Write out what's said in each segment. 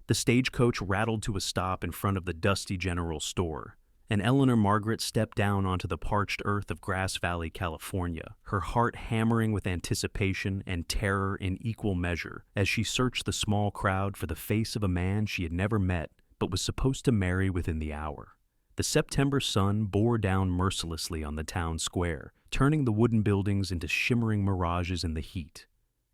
The stagecoach rattled to a stop in front of the dusty general store, and Eleanor Margaret stepped down onto the parched earth of Grass Valley, California, her heart hammering with anticipation and terror in equal measure as she searched the small crowd for the face of a man she had never met but was supposed to marry within the hour. The September sun bore down mercilessly on the town square, turning the wooden buildings into shimmering mirages in the heat.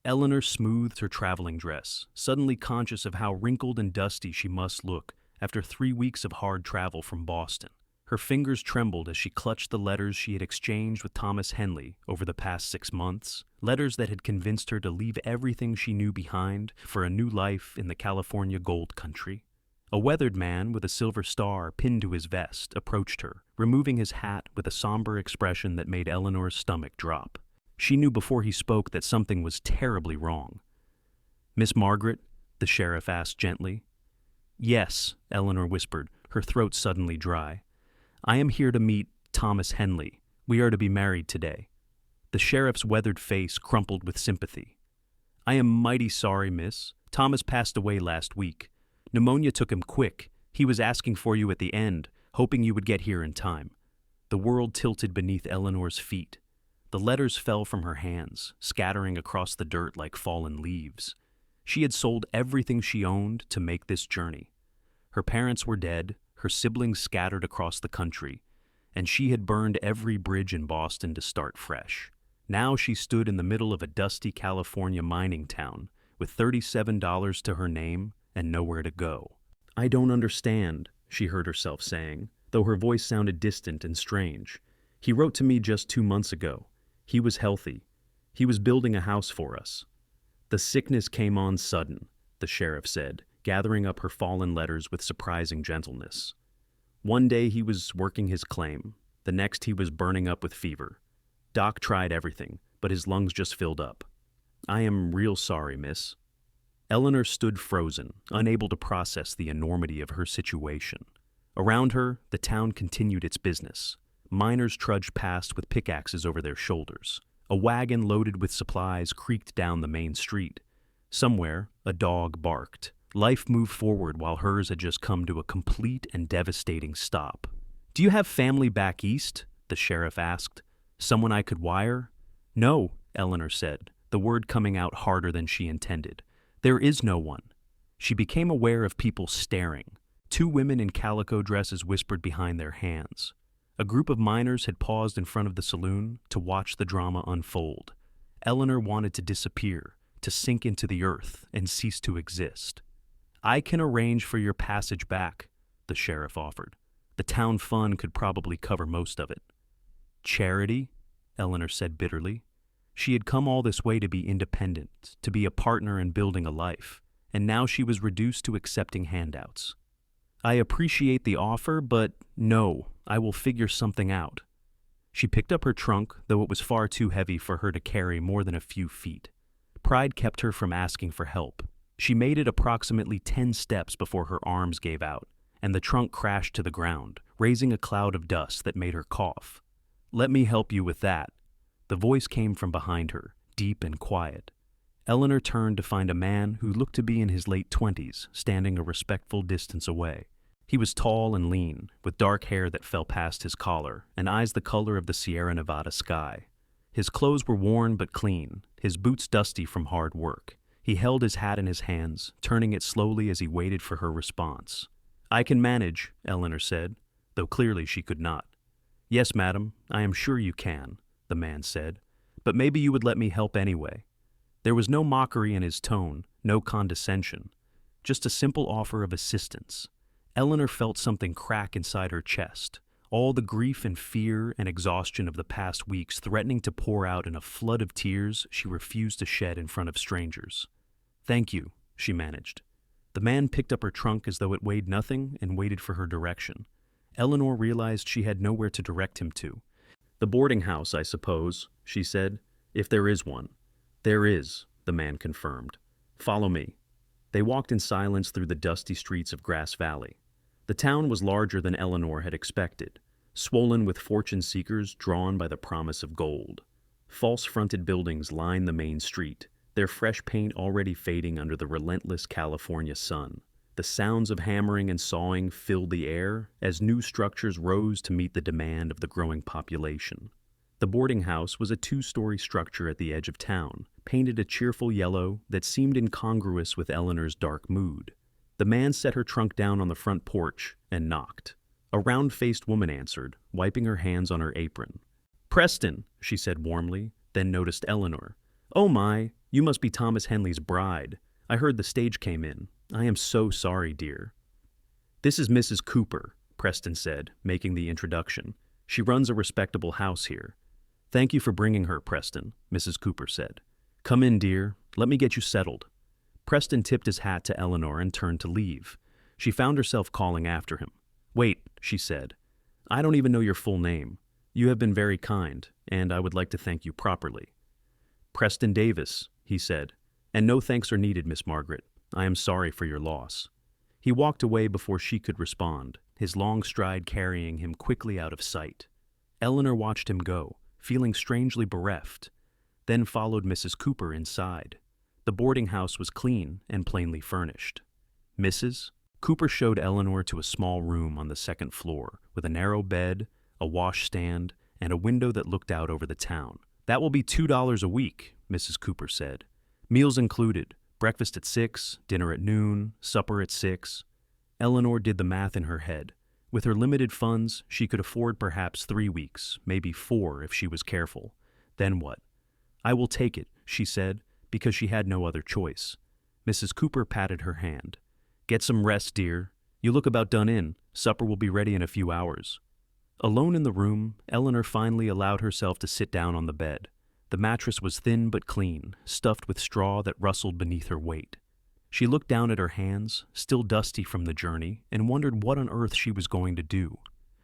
Eleanor smoothed her traveling dress, suddenly conscious of how wrinkled and dusty she must look after 3 weeks of hard travel from Boston. Her fingers trembled as she clutched the letters she had exchanged with Thomas Henley over the past 6 months, letters that had convinced her to leave everything she knew behind for a new life in the California gold country. A weathered man with a silver star pinned to his vest approached her, removing his hat with a somber expression that made Eleanor's stomach drop. She knew before he spoke that something was terribly wrong. "Miss Margaret?" the sheriff asked gently. "Yes," Eleanor whispered, her throat suddenly dry. "I am here to meet Thomas Henley. We are to be married today." The sheriff's weathered face crumpled with sympathy. "I am mighty sorry, miss. Thomas passed away last week. Pneumonia took him quick. He was asking for you at the end, hoping you would get here in time." The world tilted beneath Eleanor's feet. The letters fell from her hands, scattering across the dirt like fallen leaves. She had sold everything she owned to make this journey. Her parents were dead, her siblings scattered across the country, and she had burned every bridge in Boston to start fresh. Now she stood in the middle of a dusty California mining town, with $37 to her name and nowhere to go. "I don't understand," she heard herself saying, though her voice sounded distant and strange. "He wrote to me just 2 months ago. He was healthy. He was building a house for us." "The sickness came on sudden," the sheriff said, gathering up her fallen letters with surprising gentleness. "One day he was working his claim. The next he was burning up with fever. Doc tried everything, but his lungs just filled up. I am real sorry, miss." Eleanor stood frozen, unable to process the enormity of her situation. Around her, the town continued its business. Miners trudged past with pickaxes over their shoulders. A wagon loaded with supplies creaked down the main street. Somewhere, a dog barked. Life moved forward while hers had just come to a complete and devastating stop. "Do you have family back east?" the sheriff asked. "Someone I could wire?" "No," Eleanor said, the word coming out harder than she intended. "There is no one." She became aware of people staring. 2 women in calico dresses whispered behind their hands. A group of miners had paused in front of the saloon to watch the drama unfold. Eleanor wanted to disappear, to sink into the earth and cease to exist. "I can arrange for your passage back," the sheriff offered. "The town fund could probably cover most of it." "Charity?" Eleanor said bitterly. She had come all this way to be independent, to be a partner in building a life, and now she was reduced to accepting handouts. "I appreciate the offer, but no, I will figure something out." She picked up her trunk, though it was far too heavy for her to carry more than a few feet. Pride kept her from asking for help. She made it approximately 10 steps before her arms gave out, and the trunk crashed to the ground, raising a cloud of dust that made her cough. "Let me help you with that." The voice came from behind her, deep and quiet. Eleanor turned to find a man who looked to be in his late 20s, standing a respectful distance away. He was tall and lean, with dark hair that fell past his collar, and eyes the color of the Sierra Nevada sky. His clothes were worn but clean, his boots dusty from hard work. He held his hat in his hands, turning it slowly as he waited for her response. "I can manage," Eleanor said, though clearly she could not. "Yes, madam, I am sure you can," the man said, "but maybe you would let me help anyway." There was no mockery in his tone, no condescension, just a simple offer of assistance. Eleanor felt something crack inside her chest, all the grief and fear and exhaustion of the past weeks threatening to pour out in a flood of tears she refused to shed in front of strangers. "Thank you," she managed. The man picked up her trunk as though it weighed nothing and waited for her direction. Eleanor realized she had nowhere to direct him to. "The boarding house, I suppose," she said, "if there is one." "There is," the man confirmed. "Follow me." They walked in silence through the dusty streets of Grass Valley. The town was larger than Eleanor had expected, swollen with fortune seekers drawn by the promise of gold. False-fronted buildings lined the main street, their fresh paint already fading under the relentless California sun. The sounds of hammering and sawing filled the air as new structures rose to meet the demand of the growing population. The boarding house was a two-story structure at the edge of town, painted a cheerful yellow that seemed incongruous with Eleanor's dark mood. The man set her trunk down on the front porch and knocked. A round-faced woman answered, wiping her hands on her apron. "Preston," she said warmly, then noticed Eleanor. "Oh my, you must be Thomas Henley's bride. I heard the stage came in. I am so sorry, dear." "This is Mrs. Cooper," Preston said, making the introduction. "She runs a respectable house here." "Thank you for bringing her, Preston," Mrs. Cooper said. "Come in, dear. Let me get you settled." Preston tipped his hat to Eleanor and turned to leave. She found herself calling after him. "Wait," she said. "I don't even know your full name. You have been very kind, and I would like to thank you properly." "Preston Davis," he said. "And no thanks are needed, Miss Margaret. I am sorry for your loss." He walked away before she could respond, his long stride carrying him quickly out of sight. Eleanor watched him go, feeling strangely bereft, then followed Mrs. Cooper inside. The boarding house was clean and plainly furnished. "Mrs.?" Cooper showed Eleanor to a small room on the second floor, with a narrow bed, a washstand, and a window that looked out over the town. "That will be $2 a week," Mrs. Cooper said. "Meals included. Breakfast at 6, dinner at noon, supper at 6. Eleanor did the math in her head. With her limited funds, she could afford perhaps 3 weeks, maybe 4 if she was careful. Then what? "I will take it," she said, because she had no other choice. Mrs. Cooper patted her hand. "Get some rest, dear. You look about done in. Supper will be ready in a few hours." Alone in the room, Eleanor finally allowed herself to sit down on the bed. The mattress was thin but clean, stuffed with straw that rustled beneath her weight. She looked down at her hands, still dusty from the journey, and wondered what on earth she was going to do.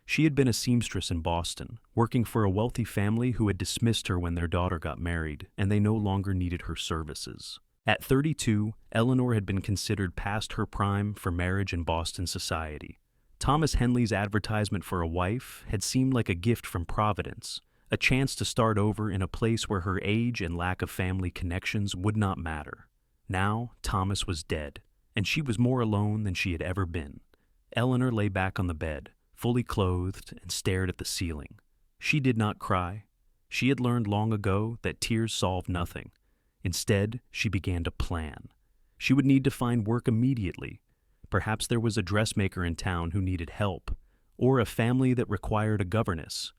She had been a seamstress in Boston, working for a wealthy family who had dismissed her when their daughter got married, and they no longer needed her services. At 32, Eleanor had been considered past her prime for marriage in Boston society. Thomas Henley's advertisement for a wife had seemed like a gift from Providence, a chance to start over in a place where her age and lack of family connections would not matter. Now, Thomas was dead, and she was more alone than she had ever been. Eleanor lay back on the bed, fully clothed, and stared at the ceiling. She did not cry. She had learned long ago that tears solve nothing. Instead, she began to plan. She would need to find work immediately. Perhaps there was a dressmaker in town who needed help, or a family that required a governess.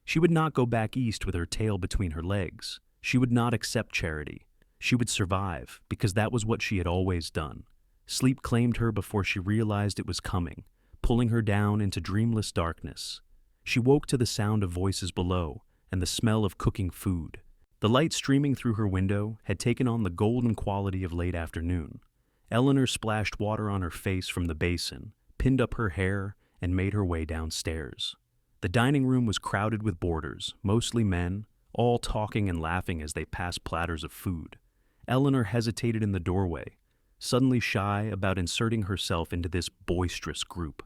She would not go back east with her tail between her legs. She would not accept charity. She would survive, because that was what she had always done. Sleep claimed her before she realized it was coming, pulling her down into dreamless darkness. She woke to the sound of voices below and the smell of cooking food. The light streaming through her window had taken on the golden quality of late afternoon. Eleanor splashed water on her face from the basin, pinned up her hair, and made her way downstairs. The dining room was crowded with boarders, mostly men, all talking and laughing as they passed platters of food. Eleanor hesitated in the doorway, suddenly shy about inserting herself into this boisterous group.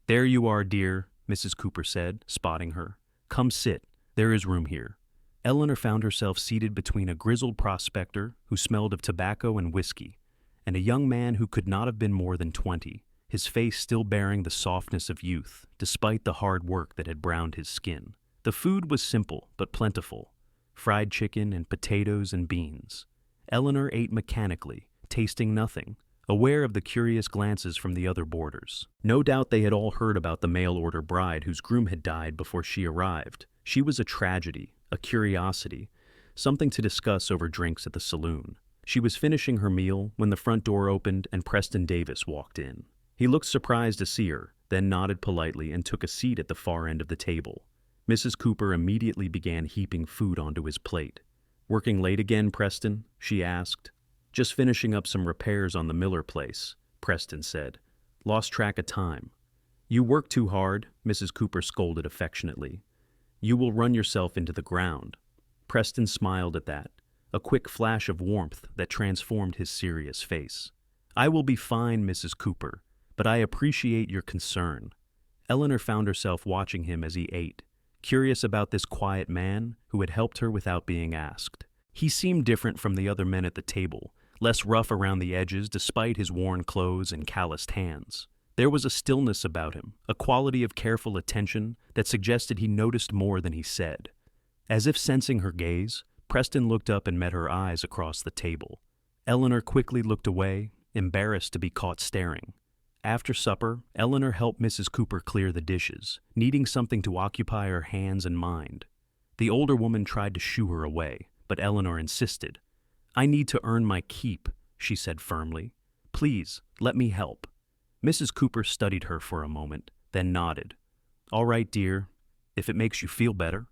"There you are, dear," Mrs. Cooper said, spotting her. "Come sit. There is room here." Eleanor found herself seated between a grizzled prospector who smelled of tobacco and whiskey, and a young man who could not have been more than 20, his face still bearing the softness of youth, despite the hard work that had browned his skin. The food was simple but plentiful: fried chicken and potatoes and beans. Eleanor ate mechanically, tasting nothing, aware of the curious glances from the other boarders. No doubt they had all heard about the mail-order bride whose groom had died before she arrived. She was a tragedy, a curiosity, something to discuss over drinks at the saloon. She was finishing her meal when the front door opened and Preston Davis walked in. He looked surprised to see her, then nodded politely and took a seat at the far end of the table. Mrs. Cooper immediately began heaping food onto his plate. "Working late again, Preston?" she asked. "Just finishing up some repairs on the Miller place," Preston said. "Lost track of time." "You work too hard," Mrs. Cooper scolded affectionately. "You will run yourself into the ground." Preston smiled at that, a quick flash of warmth that transformed his serious face. "I will be fine, Mrs. Cooper, but I appreciate your concern." Eleanor found herself watching him as he ate, curious about this quiet man who had helped her without being asked. He seemed different from the other men at the table, less rough around the edges despite his worn clothes and calloused hands. There was a stillness about him, a quality of careful attention that suggested he noticed more than he said. As if sensing her gaze, Preston looked up and met her eyes across the table. Eleanor quickly looked away, embarrassed to be caught staring. After supper, Eleanor helped Mrs. Cooper clear the dishes, needing something to occupy her hands and mind. The older woman tried to shoo her away, but Eleanor insisted. "I need to earn my keep," she said firmly. "Please, let me help." Mrs. Cooper studied her for a moment, then nodded. "All right, dear, if it makes you feel better."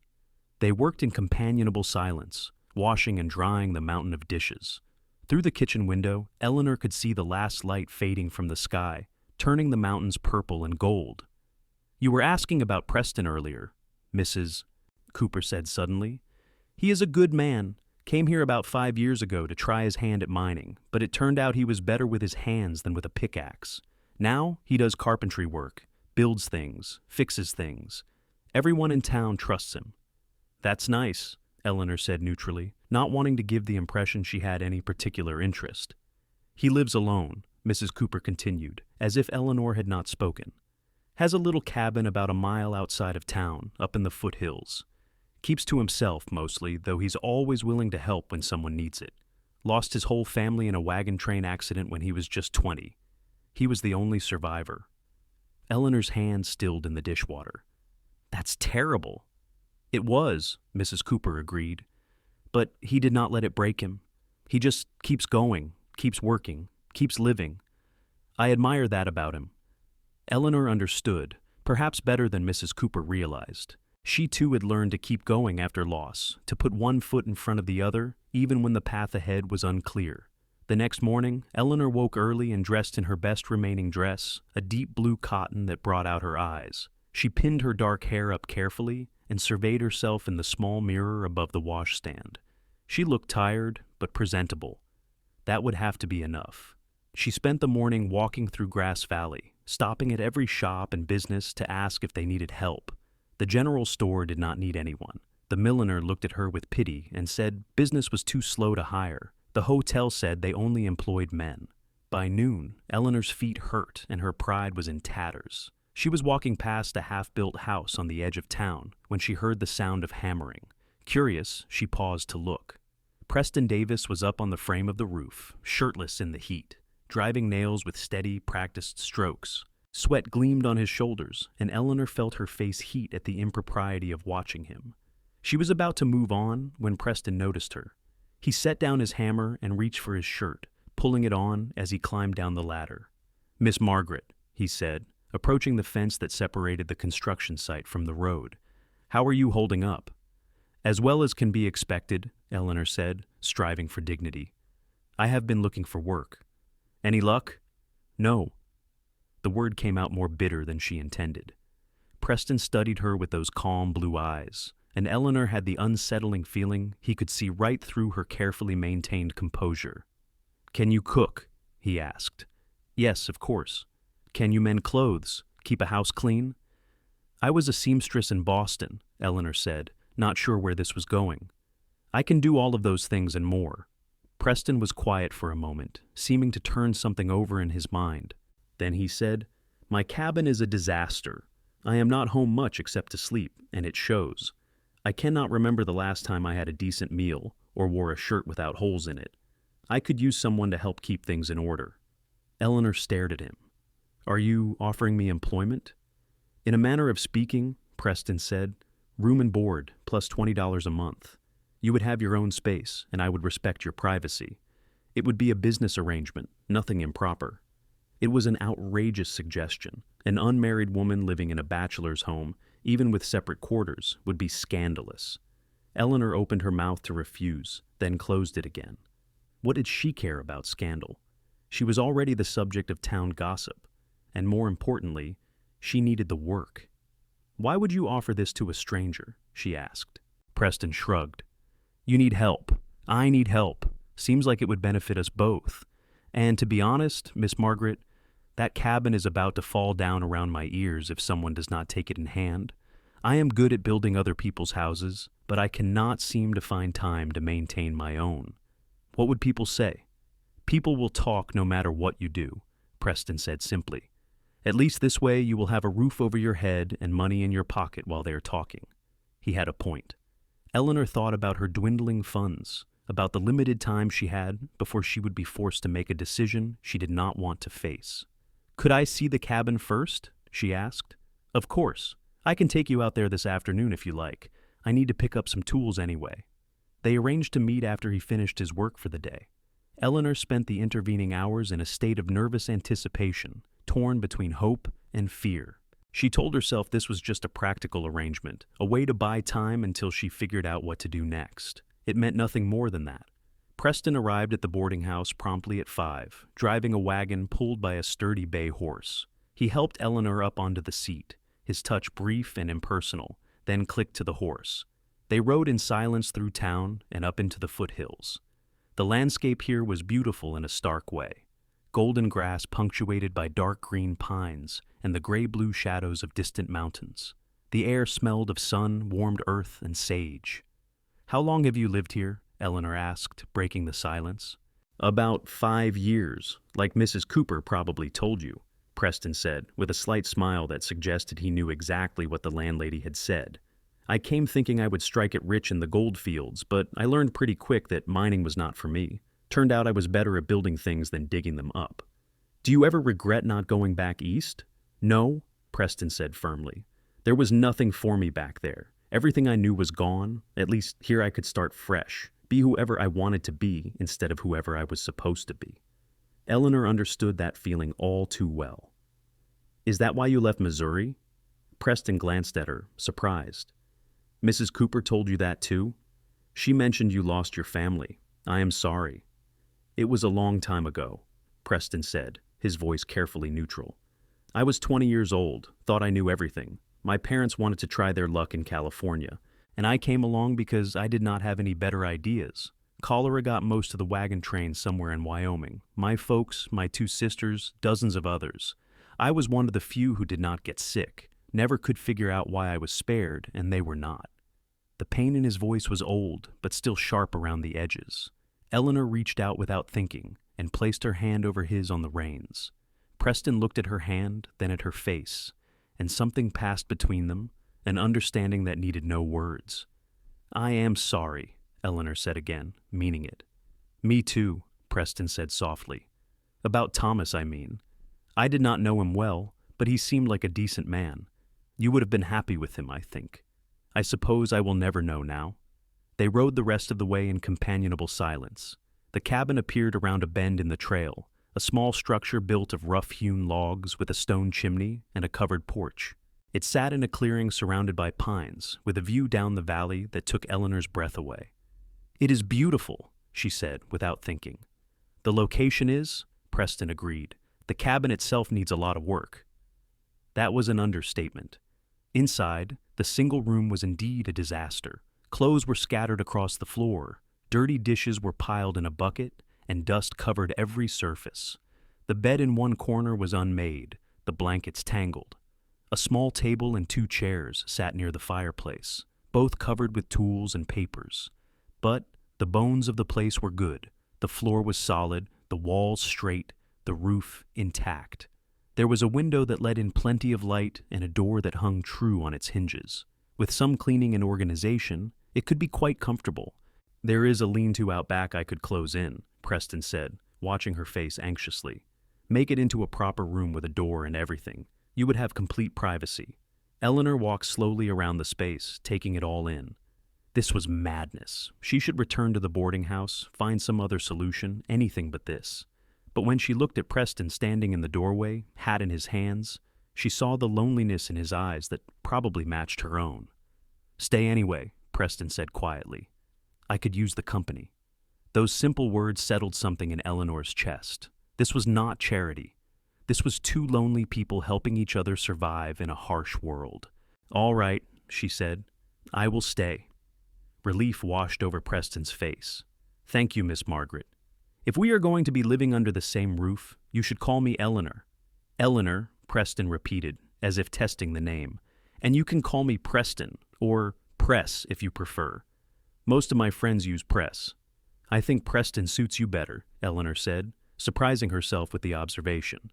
They worked in companionable silence, washing and drying the mountain of dishes. Through the kitchen window, Eleanor could see the last light fading from the sky, turning the mountains purple and gold. "You were asking about Preston earlier," Mrs. Cooper said suddenly. "He is a good man. Came here about 5 years ago to try his hand at mining, but it turned out he was better with his hands than with a pickaxe. Now he does carpentry work, builds things, fixes things. Everyone in town trusts him." "That's nice," Eleanor said neutrally, not wanting to give the impression she had any particular interest. "He lives alone," Mrs. Cooper continued, as if Eleanor had not spoken. "Has a little cabin about a mile outside of town, up in the foothills. Keeps to himself mostly, though he's always willing to help when someone needs it. Lost his whole family in a wagon train accident when he was just 20. He was the only survivor." Eleanor's hand stilled in the dishwater. "That's terrible." "It was," Mrs. Cooper agreed. "But he did not let it break him. He just keeps going, keeps working, keeps living. I admire that about him." Eleanor understood, perhaps better than Mrs. Cooper realized. She too had learned to keep going after loss, to put one foot in front of the other, even when the path ahead was unclear. The next morning, Eleanor woke early and dressed in her best remaining dress, a deep blue cotton that brought out her eyes. She pinned her dark hair up carefully and surveyed herself in the small mirror above the washstand. She looked tired, but presentable. That would have to be enough. She spent the morning walking through Grass Valley, stopping at every shop and business to ask if they needed help. The general store did not need anyone. The milliner looked at her with pity and said business was too slow to hire. The hotel said they only employed men. By noon, Eleanor's feet hurt and her pride was in tatters. She was walking past a half-built house on the edge of town when she heard the sound of hammering. Curious, she paused to look. Preston Davis was up on the frame of the roof, shirtless in the heat, driving nails with steady, practiced strokes. Sweat gleamed on his shoulders, and Eleanor felt her face heat at the impropriety of watching him. She was about to move on when Preston noticed her. He set down his hammer and reached for his shirt, pulling it on as he climbed down the ladder. "Miss Margaret," he said, approaching the fence that separated the construction site from the road. "How are you holding up?" "As well as can be expected," Eleanor said, striving for dignity. "I have been looking for work." "Any luck?" "No." The word came out more bitter than she intended. Preston studied her with those calm blue eyes, and Eleanor had the unsettling feeling he could see right through her carefully maintained composure. "Can you cook?" he asked. "Yes, of course." "Can you mend clothes? Keep a house clean?" "I was a seamstress in Boston," Eleanor said, not sure where this was going. "I can do all of those things and more." Preston was quiet for a moment, seeming to turn something over in his mind. Then he said, "My cabin is a disaster. I am not home much except to sleep, and it shows. I cannot remember the last time I had a decent meal or wore a shirt without holes in it. I could use someone to help keep things in order." Eleanor stared at him. "Are you offering me employment?" "In a manner of speaking," Preston said, "room and board, plus $20 a month. You would have your own space, and I would respect your privacy. It would be a business arrangement, nothing improper." It was an outrageous suggestion. An unmarried woman living in a bachelor's home, even with separate quarters, would be scandalous. Eleanor opened her mouth to refuse, then closed it again. What did she care about scandal? She was already the subject of town gossip, and more importantly, she needed the work. "Why would you offer this to a stranger?" she asked. Preston shrugged. "You need help. I need help. Seems like it would benefit us both. And to be honest, Miss Margaret, that cabin is about to fall down around my ears if someone does not take it in hand. I am good at building other people's houses, but I cannot seem to find time to maintain my own. What would people say?" People will talk no matter what you do, Preston said simply. At least this way you will have a roof over your head and money in your pocket while they are talking. He had a point. Eleanor thought about her dwindling funds, about the limited time she had before she would be forced to make a decision she did not want to face. "Could I see the cabin first?" she asked. "Of course. I can take you out there this afternoon if you like. I need to pick up some tools anyway." They arranged to meet after he finished his work for the day. Eleanor spent the intervening hours in a state of nervous anticipation, torn between hope and fear. She told herself this was just a practical arrangement, a way to buy time until she figured out what to do next. It meant nothing more than that. Preston arrived at the boarding house promptly at 5, driving a wagon pulled by a sturdy bay horse. He helped Eleanor up onto the seat, his touch brief and impersonal, then clicked to the horse. They rode in silence through town and up into the foothills. The landscape here was beautiful in a stark way. Golden grass punctuated by dark green pines and the gray-blue shadows of distant mountains. The air smelled of sun, warmed earth, and sage. "How long have you lived here?" Eleanor asked, breaking the silence. "About 5 years, like Mrs. Cooper probably told you," Preston said, with a slight smile that suggested he knew exactly what the landlady had said. "I came thinking I would strike it rich in the gold fields, but I learned pretty quick that mining was not for me. Turned out I was better at building things than digging them up." "Do you ever regret not going back east?" "No," Preston said firmly. "There was nothing for me back there. Everything I knew was gone. At least here I could start fresh, be whoever I wanted to be instead of whoever I was supposed to be." Eleanor understood that feeling all too well. "Is that why you left Missouri?" Preston glanced at her, surprised. "Mrs. Cooper told you that too?" "She mentioned you lost your family. I am sorry." "It was a long time ago," Preston said, his voice carefully neutral. "I was 20 years old, thought I knew everything. My parents wanted to try their luck in California, and I came along because I did not have any better ideas. Cholera got most of the wagon train somewhere in Wyoming. My folks, my 2 sisters, dozens of others. I was one of the few who did not get sick, never could figure out why I was spared, and they were not." The pain in his voice was old, but still sharp around the edges. Eleanor reached out without thinking and placed her hand over his on the reins. Preston looked at her hand, then at her face, and something passed between them, an understanding that needed no words. "I am sorry," Eleanor said again, meaning it. "Me too," Preston said softly. "About Thomas, I mean. I did not know him well, but he seemed like a decent man. You would have been happy with him, I think. I suppose I will never know now." They rode the rest of the way in companionable silence. The cabin appeared around a bend in the trail, a small structure built of rough-hewn logs with a stone chimney and a covered porch. It sat in a clearing surrounded by pines, with a view down the valley that took Eleanor's breath away. "It is beautiful," she said, without thinking. "The location is," Preston agreed. "The cabin itself needs a lot of work." That was an understatement. Inside, the single room was indeed a disaster. Clothes were scattered across the floor, dirty dishes were piled in a bucket, and dust covered every surface. The bed in one corner was unmade, the blankets tangled. A small table and 2 chairs sat near the fireplace, both covered with tools and papers. But the bones of the place were good. The floor was solid, the walls straight, the roof intact. There was a window that let in plenty of light and a door that hung true on its hinges. With some cleaning and organization, it could be quite comfortable. "There is a lean-to out back I could close in," Preston said, watching her face anxiously. "Make it into a proper room with a door and everything. You would have complete privacy." Eleanor walked slowly around the space, taking it all in. This was madness. She should return to the boarding house, find some other solution, anything but this. But when she looked at Preston standing in the doorway, hat in his hands, she saw the loneliness in his eyes that probably matched her own. "Stay anyway," Preston said quietly. "I could use the company." Those simple words settled something in Eleanor's chest. This was not charity. This was 2 lonely people helping each other survive in a harsh world. "All right," she said. "I will stay." Relief washed over Preston's face. "Thank you, Miss Margaret. If we are going to be living under the same roof, you should call me Eleanor." "Eleanor," Preston repeated, as if testing the name. "And you can call me Preston, or Press if you prefer. Most of my friends use Press." "I think Preston suits you better," Eleanor said. surprising herself with the observation.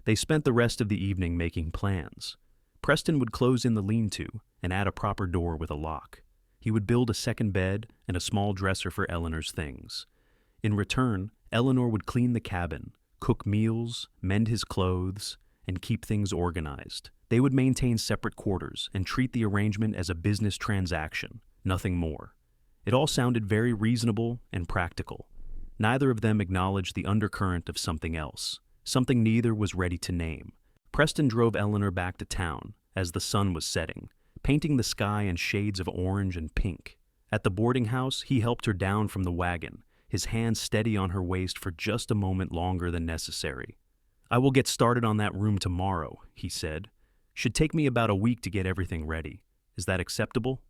They spent the rest of the evening making plans. Preston would close in the lean-to and add a proper door with a lock. He would build a second bed and a small dresser for Eleanor's things. In return, Eleanor would clean the cabin, cook meals, mend his clothes, and keep things organized. They would maintain separate quarters and treat the arrangement as a business transaction, nothing more. It all sounded very reasonable and practical. Neither of them acknowledged the undercurrent of something else, something neither was ready to name. Preston drove Eleanor back to town as the sun was setting, painting the sky in shades of orange and pink. At the boarding house, he helped her down from the wagon, his hand steady on her waist for just a moment longer than necessary. "I will get started on that room tomorrow," he said. "Should take me about a week to get everything ready. Is that acceptable?"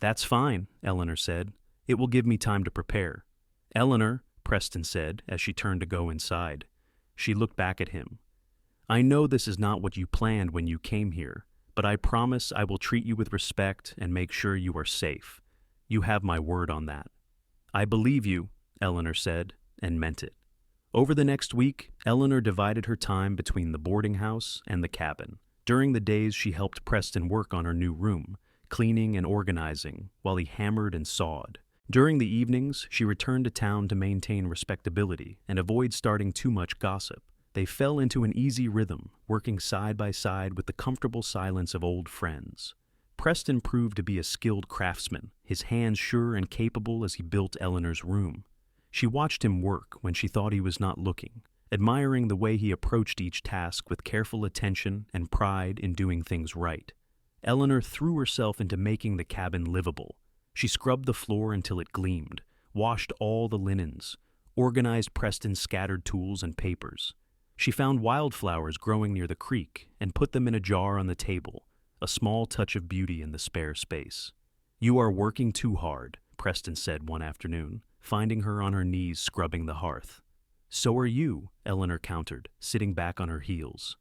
"That's fine," Eleanor said. "It will give me time to prepare." "Eleanor," Preston said as she turned to go inside. She looked back at him. "I know this is not what you planned when you came here, but I promise I will treat you with respect and make sure you are safe. You have my word on that." "I believe you," Eleanor said, and meant it. Over the next week, Eleanor divided her time between the boarding house and the cabin. During the days, she helped Preston work on her new room, cleaning and organizing, while he hammered and sawed. During the evenings, she returned to town to maintain respectability and avoid starting too much gossip. They fell into an easy rhythm, working side by side with the comfortable silence of old friends. Preston proved to be a skilled craftsman, his hands sure and capable as he built Eleanor's room. She watched him work when she thought he was not looking, admiring the way he approached each task with careful attention and pride in doing things right. Eleanor threw herself into making the cabin livable. She scrubbed the floor until it gleamed, washed all the linens, organized Preston's scattered tools and papers. She found wildflowers growing near the creek and put them in a jar on the table, a small touch of beauty in the spare space. "You are working too hard," Preston said one afternoon, finding her on her knees scrubbing the hearth. "So are you," Eleanor countered, sitting back on her heels.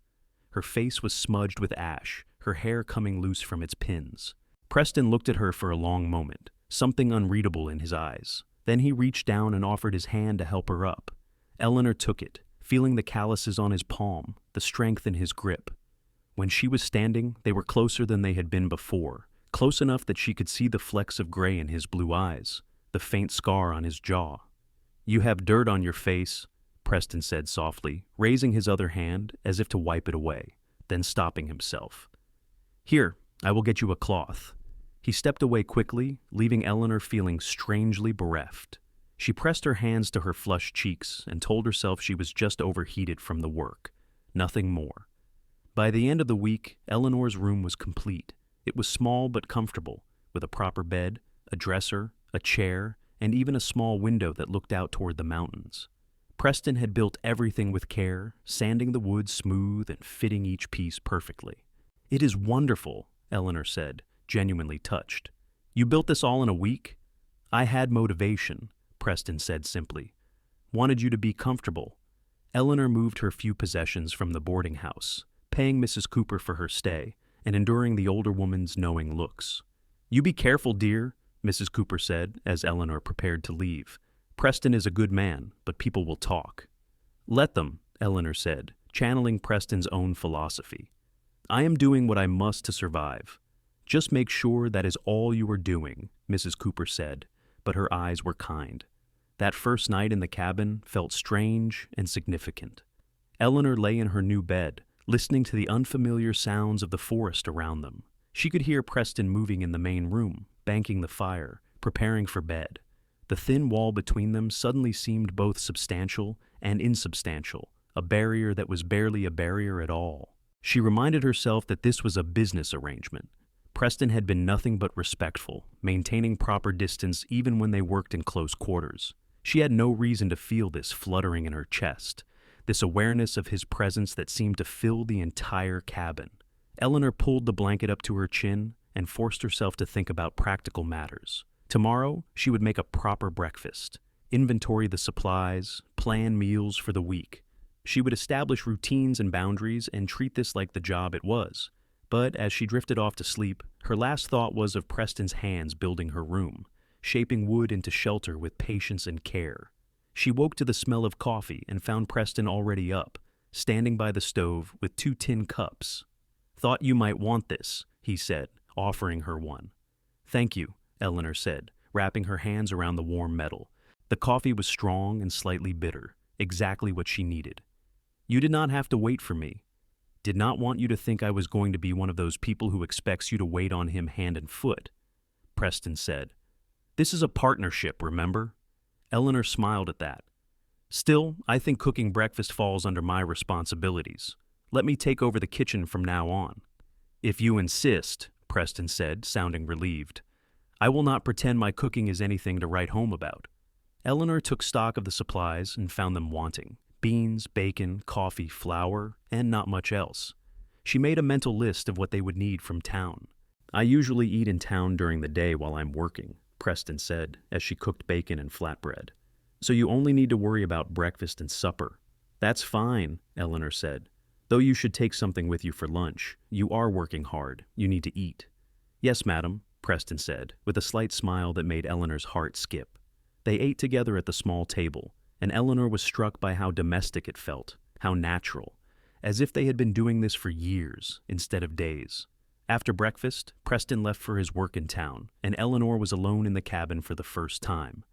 Her face was smudged with ash, her hair coming loose from its pins. Preston looked at her for a long moment, something unreadable in his eyes. Then he reached down and offered his hand to help her up. Eleanor took it, feeling the calluses on his palm, the strength in his grip. When she was standing, they were closer than they had been before, close enough that she could see the flecks of gray in his blue eyes, the faint scar on his jaw. "You have dirt on your face," Preston said softly, raising his other hand as if to wipe it away, then stopping himself. "Here, I will get you a cloth." He stepped away quickly, leaving Eleanor feeling strangely bereft. She pressed her hands to her flushed cheeks and told herself she was just overheated from the work, nothing more. By the end of the week, Eleanor's room was complete. It was small but comfortable, with a proper bed, a dresser, a chair, and even a small window that looked out toward the mountains. Preston had built everything with care, sanding the wood smooth and fitting each piece perfectly. "It is wonderful," Eleanor said, genuinely touched. "You built this all in a week?" "I had motivation," Preston said simply. "Wanted you to be comfortable." Eleanor moved her few possessions from the boarding house, paying Mrs. Cooper for her stay and enduring the older woman's knowing looks. "You be careful, dear," Mrs. Cooper said as Eleanor prepared to leave. "Preston is a good man, but people will talk." "Let them," Eleanor said, channeling Preston's own philosophy. "I am doing what I must to survive. Just make sure that is all you are doing," Mrs. Cooper said, but her eyes were kind. That first night in the cabin felt strange and significant. Eleanor lay in her new bed, listening to the unfamiliar sounds of the forest around them. She could hear Preston moving in the main room, banking the fire, preparing for bed. The thin wall between them suddenly seemed both substantial and insubstantial, a barrier that was barely a barrier at all. She reminded herself that this was a business arrangement. Preston had been nothing but respectful, maintaining proper distance even when they worked in close quarters. She had no reason to feel this fluttering in her chest, this awareness of his presence that seemed to fill the entire cabin. Eleanor pulled the blanket up to her chin and forced herself to think about practical matters. Tomorrow, she would make a proper breakfast, inventory the supplies, plan meals for the week. She would establish routines and boundaries and treat this like the job it was. But as she drifted off to sleep, her last thought was of Preston's hands building her room, shaping wood into shelter with patience and care. She woke to the smell of coffee and found Preston already up, standing by the stove with 2 tin cups. "Thought you might want this," he said, offering her one. "Thank you," Eleanor said, wrapping her hands around the warm metal. The coffee was strong and slightly bitter, exactly what she needed. "You did not have to wait for me. Did not want you to think I was going to be one of those people who expects you to wait on him hand and foot," Preston said. "This is a partnership, remember?" Eleanor smiled at that. "Still, I think cooking breakfast falls under my responsibilities. Let me take over the kitchen from now on." "If you insist," Preston said, sounding relieved. "I will not pretend my cooking is anything to write home about." Eleanor took stock of the supplies and found them wanting: beans, bacon, coffee, flour, and not much else. She made a mental list of what they would need from town. "I usually eat in town during the day while I'm working," Preston said, as she cooked bacon and flatbread. "So you only need to worry about breakfast and supper." "That's fine," Eleanor said. "Though you should take something with you for lunch. You are working hard. You need to eat." "Yes, madam," Preston said, with a slight smile that made Eleanor's heart skip. They ate together at the small table, and Eleanor was struck by how domestic it felt, how natural, as if they had been doing this for years instead of days. After breakfast, Preston left for his work in town, and Eleanor was alone in the cabin for the first time.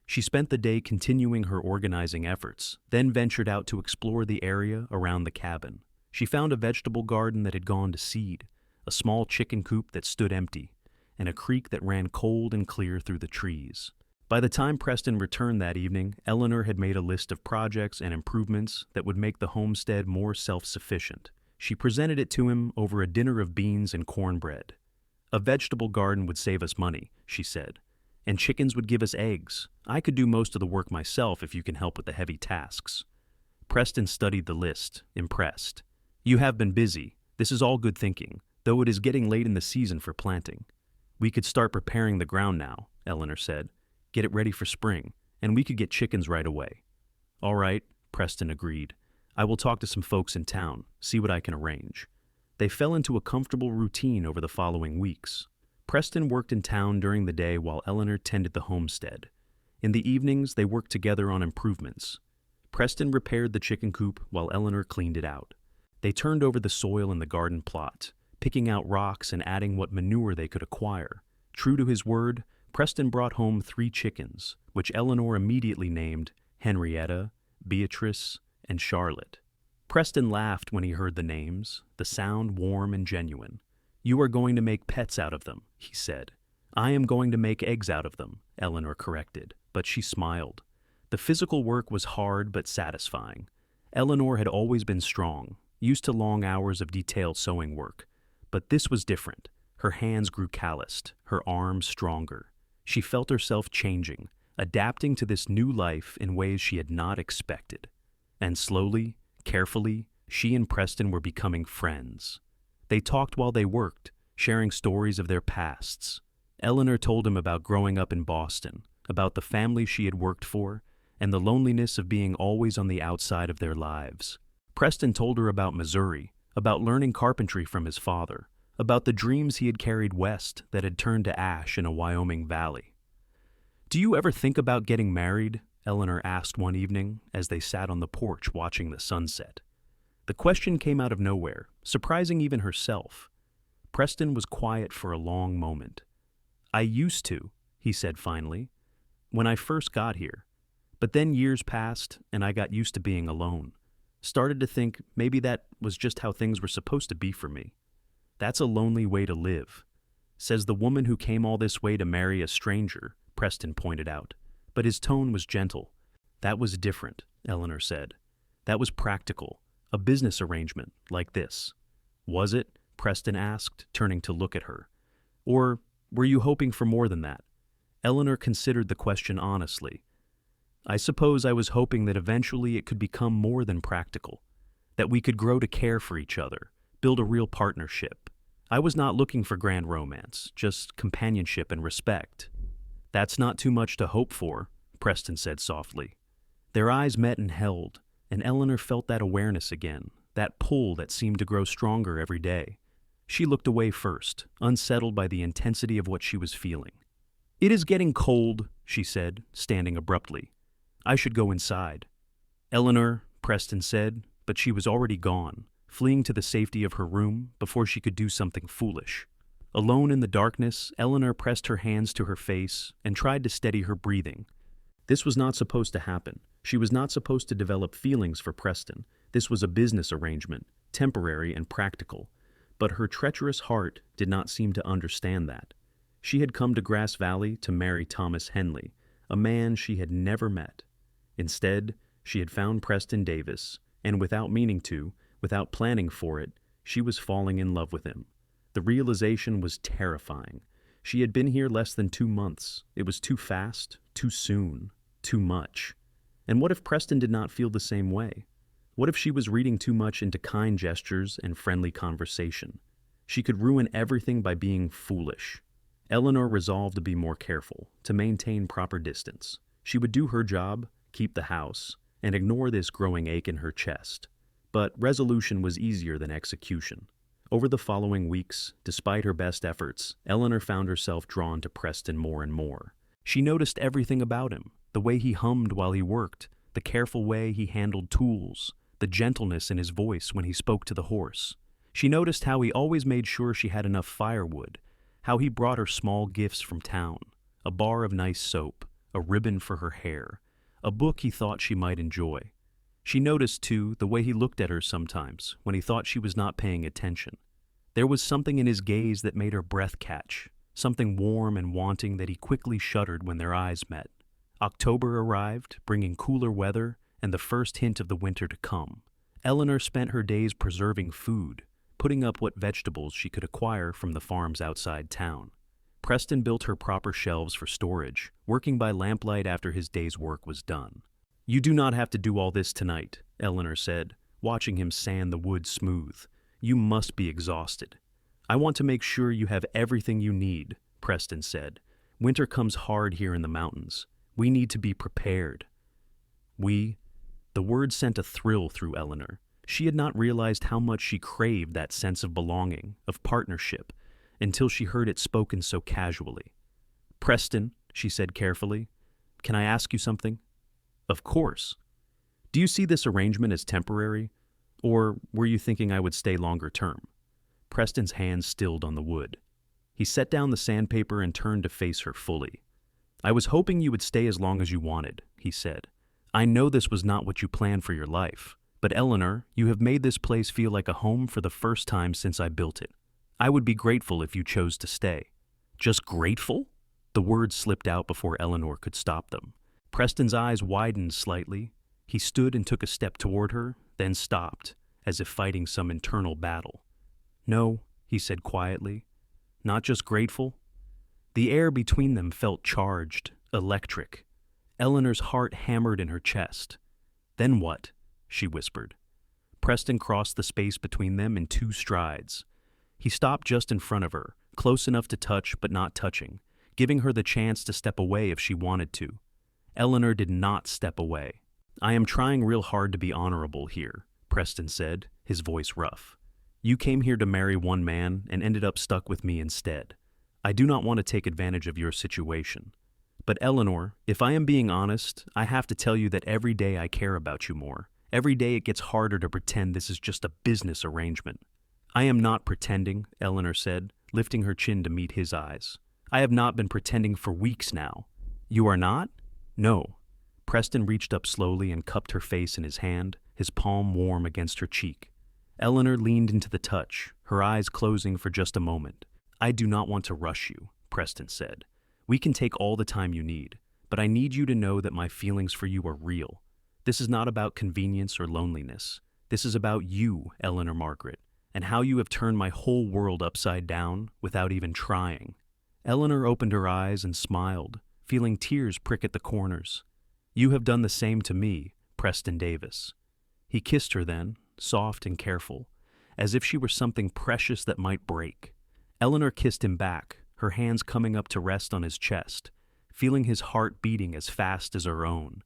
She spent the day continuing her organizing efforts, then ventured out to explore the area around the cabin. She found a vegetable garden that had gone to seed, a small chicken coop that stood empty, and a creek that ran cold and clear through the trees. By the time Preston returned that evening, Eleanor had made a list of projects and improvements that would make the homestead more self-sufficient. She presented it to him over a dinner of beans and cornbread. "A vegetable garden would save us money," she said, "and chickens would give us eggs. I could do most of the work myself if you can help with the heavy tasks." Preston studied the list, impressed. "You have been busy. This is all good thinking, though it is getting late in the season for planting." "We could start preparing the ground now," Eleanor said. "Get it ready for spring, and we could get chickens right away." "All right," Preston agreed. "I will talk to some folks in town, see what I can arrange." They fell into a comfortable routine over the following weeks. Preston worked in town during the day while Eleanor tended the homestead. In the evenings, they worked together on improvements. Preston repaired the chicken coop while Eleanor cleaned it out. They turned over the soil in the garden plot, picking out rocks and adding what manure they could acquire. True to his word, Preston brought home 3 chickens, which Eleanor immediately named Henrietta, Beatrice, and Charlotte. Preston laughed when he heard the names, the sound warm and genuine. "You are going to make pets out of them," he said. "I am going to make eggs out of them," Eleanor corrected, but she smiled. The physical work was hard but satisfying. Eleanor had always been strong, used to long hours of detailed sewing work. But this was different. Her hands grew calloused, her arms stronger. She felt herself changing, adapting to this new life in ways she had not expected. And slowly, carefully, she and Preston were becoming friends. They talked while they worked, sharing stories of their pasts. Eleanor told him about growing up in Boston, about the family she had worked for, and the loneliness of being always on the outside of their lives. Preston told her about Missouri, about learning carpentry from his father, about the dreams he had carried west that had turned to ash in a Wyoming valley. "Do you ever think about getting married?" Eleanor asked one evening as they sat on the porch watching the sunset. The question came out of nowhere, surprising even herself. Preston was quiet for a long moment. "I used to," he said finally, "when I first got here. But then years passed and I got used to being alone. Started to think maybe that was just how things were supposed to be for me. That's a lonely way to live," says the woman who came all this way to marry a stranger, Preston pointed out. But his tone was gentle. "That was different," Eleanor said. "That was practical, a business arrangement like this." "Was it?" Preston asked, turning to look at her. "Or were you hoping for more than that?" Eleanor considered the question honestly. "I suppose I was hoping that eventually it could become more than practical, that we could grow to care for each other, build a real partnership. I was not looking for grand romance, just companionship and respect." "That's not too much to hope for," Preston said softly. Their eyes met and held, and Eleanor felt that awareness again, that pull that seemed to grow stronger every day. She looked away first, unsettled by the intensity of what she was feeling. "It is getting cold," she said, standing abruptly. I should go inside. Eleanor, Preston said, but she was already gone, fleeing to the safety of her room before she could do something foolish. Alone in the darkness, Eleanor pressed her hands to her face and tried to steady her breathing. This was not supposed to happen. She was not supposed to develop feelings for Preston. This was a business arrangement, temporary and practical. But her treacherous heart did not seem to understand that. She had come to Grass Valley to marry Thomas Henley, a man she had never met. Instead, she had found Preston Davis, and without meaning to, without planning for it, she was falling in love with him. The realization was terrifying. She had been here less than 2 months. It was too fast, too soon, too much. And what if Preston did not feel the same way? What if she was reading too much into kind gestures and friendly conversation? She could ruin everything by being foolish. Eleanor resolved to be more careful, to maintain proper distance. She would do her job, keep the house, and ignore this growing ache in her chest. But resolution was easier than execution. Over the following weeks, despite her best efforts, Eleanor found herself drawn to Preston more and more. She noticed everything about him, the way he hummed while he worked, the careful way he handled tools, the gentleness in his voice when he spoke to the horse. She noticed how he always made sure she had enough firewood, how he brought her small gifts from town, a bar of nice soap, a ribbon for her hair, a book he thought she might enjoy. She noticed, too, the way he looked at her sometimes when he thought she was not paying attention. There was something in his gaze that made her breath catch, something warm and wanting that he quickly shuddered when their eyes met. October arrived, bringing cooler weather and the first hint of the winter to come. Eleanor spent her days preserving food, putting up what vegetables she could acquire from the farms outside town. Preston built her proper shelves for storage, working by lamplight after his day's work was done. "You do not have to do all this tonight," Eleanor said, watching him sand the wood smooth. "You must be exhausted." "I want to make sure you have everything you need," Preston said. "Winter comes hard here in the mountains. We need to be prepared." The word sent a thrill through Eleanor. She had not realized how much she craved that sense of belonging, of partnership, until she heard it spoken so casually. "Preston," she said carefully, "can I ask you something?" "Of course." "Do you see this arrangement as temporary? Or were you thinking I would stay longer term?" Preston's hands stilled on the wood. He set down the sandpaper and turned to face her fully. "I was hoping you would stay as long as you wanted," he said. "I know this was not what you planned for your life, but Eleanor, you have made this place feel like a home for the first time since I built it. I would be grateful if you chose to stay." "Just grateful?" The words slipped out before Eleanor could stop them. Preston's eyes widened slightly. He stood and took a step toward her, then stopped, as if fighting some internal battle. "No," he said quietly, "not just grateful." The air between them felt charged, electric. Eleanor's heart hammered in her chest. "Then what?" she whispered. Preston crossed the space between them in 2 strides. He stopped just in front of her, close enough to touch but not touching, giving her the chance to step away if she wanted to. Eleanor did not step away. "I am trying real hard to be honorable here," Preston said, his voice rough. "You came here to marry one man and ended up stuck with me instead. I do not want to take advantage of your situation. But Eleanor, if I am being honest, I have to tell you that every day I care about you more. Every day it gets harder to pretend this is just a business arrangement." "I am not pretending," Eleanor said, lifting her chin to meet his eyes. "I have not been pretending for weeks now." "You are not?" "No." Preston reached up slowly and cupped her face in his hand, his palm warm against her cheek. Eleanor leaned into the touch, her eyes closing for just a moment. "I do not want to rush you," Preston said. "We can take all the time you need, but I need you to know that my feelings for you are real. This is not about convenience or loneliness. This is about you, Eleanor Margaret, and how you have turned my whole world upside down without even trying." Eleanor opened her eyes and smiled, feeling tears prick at the corners. "You have done the same to me, Preston Davis." He kissed her then, soft and careful, as if she were something precious that might break. Eleanor kissed him back, her hands coming up to rest on his chest, feeling his heart beating as fast as her own.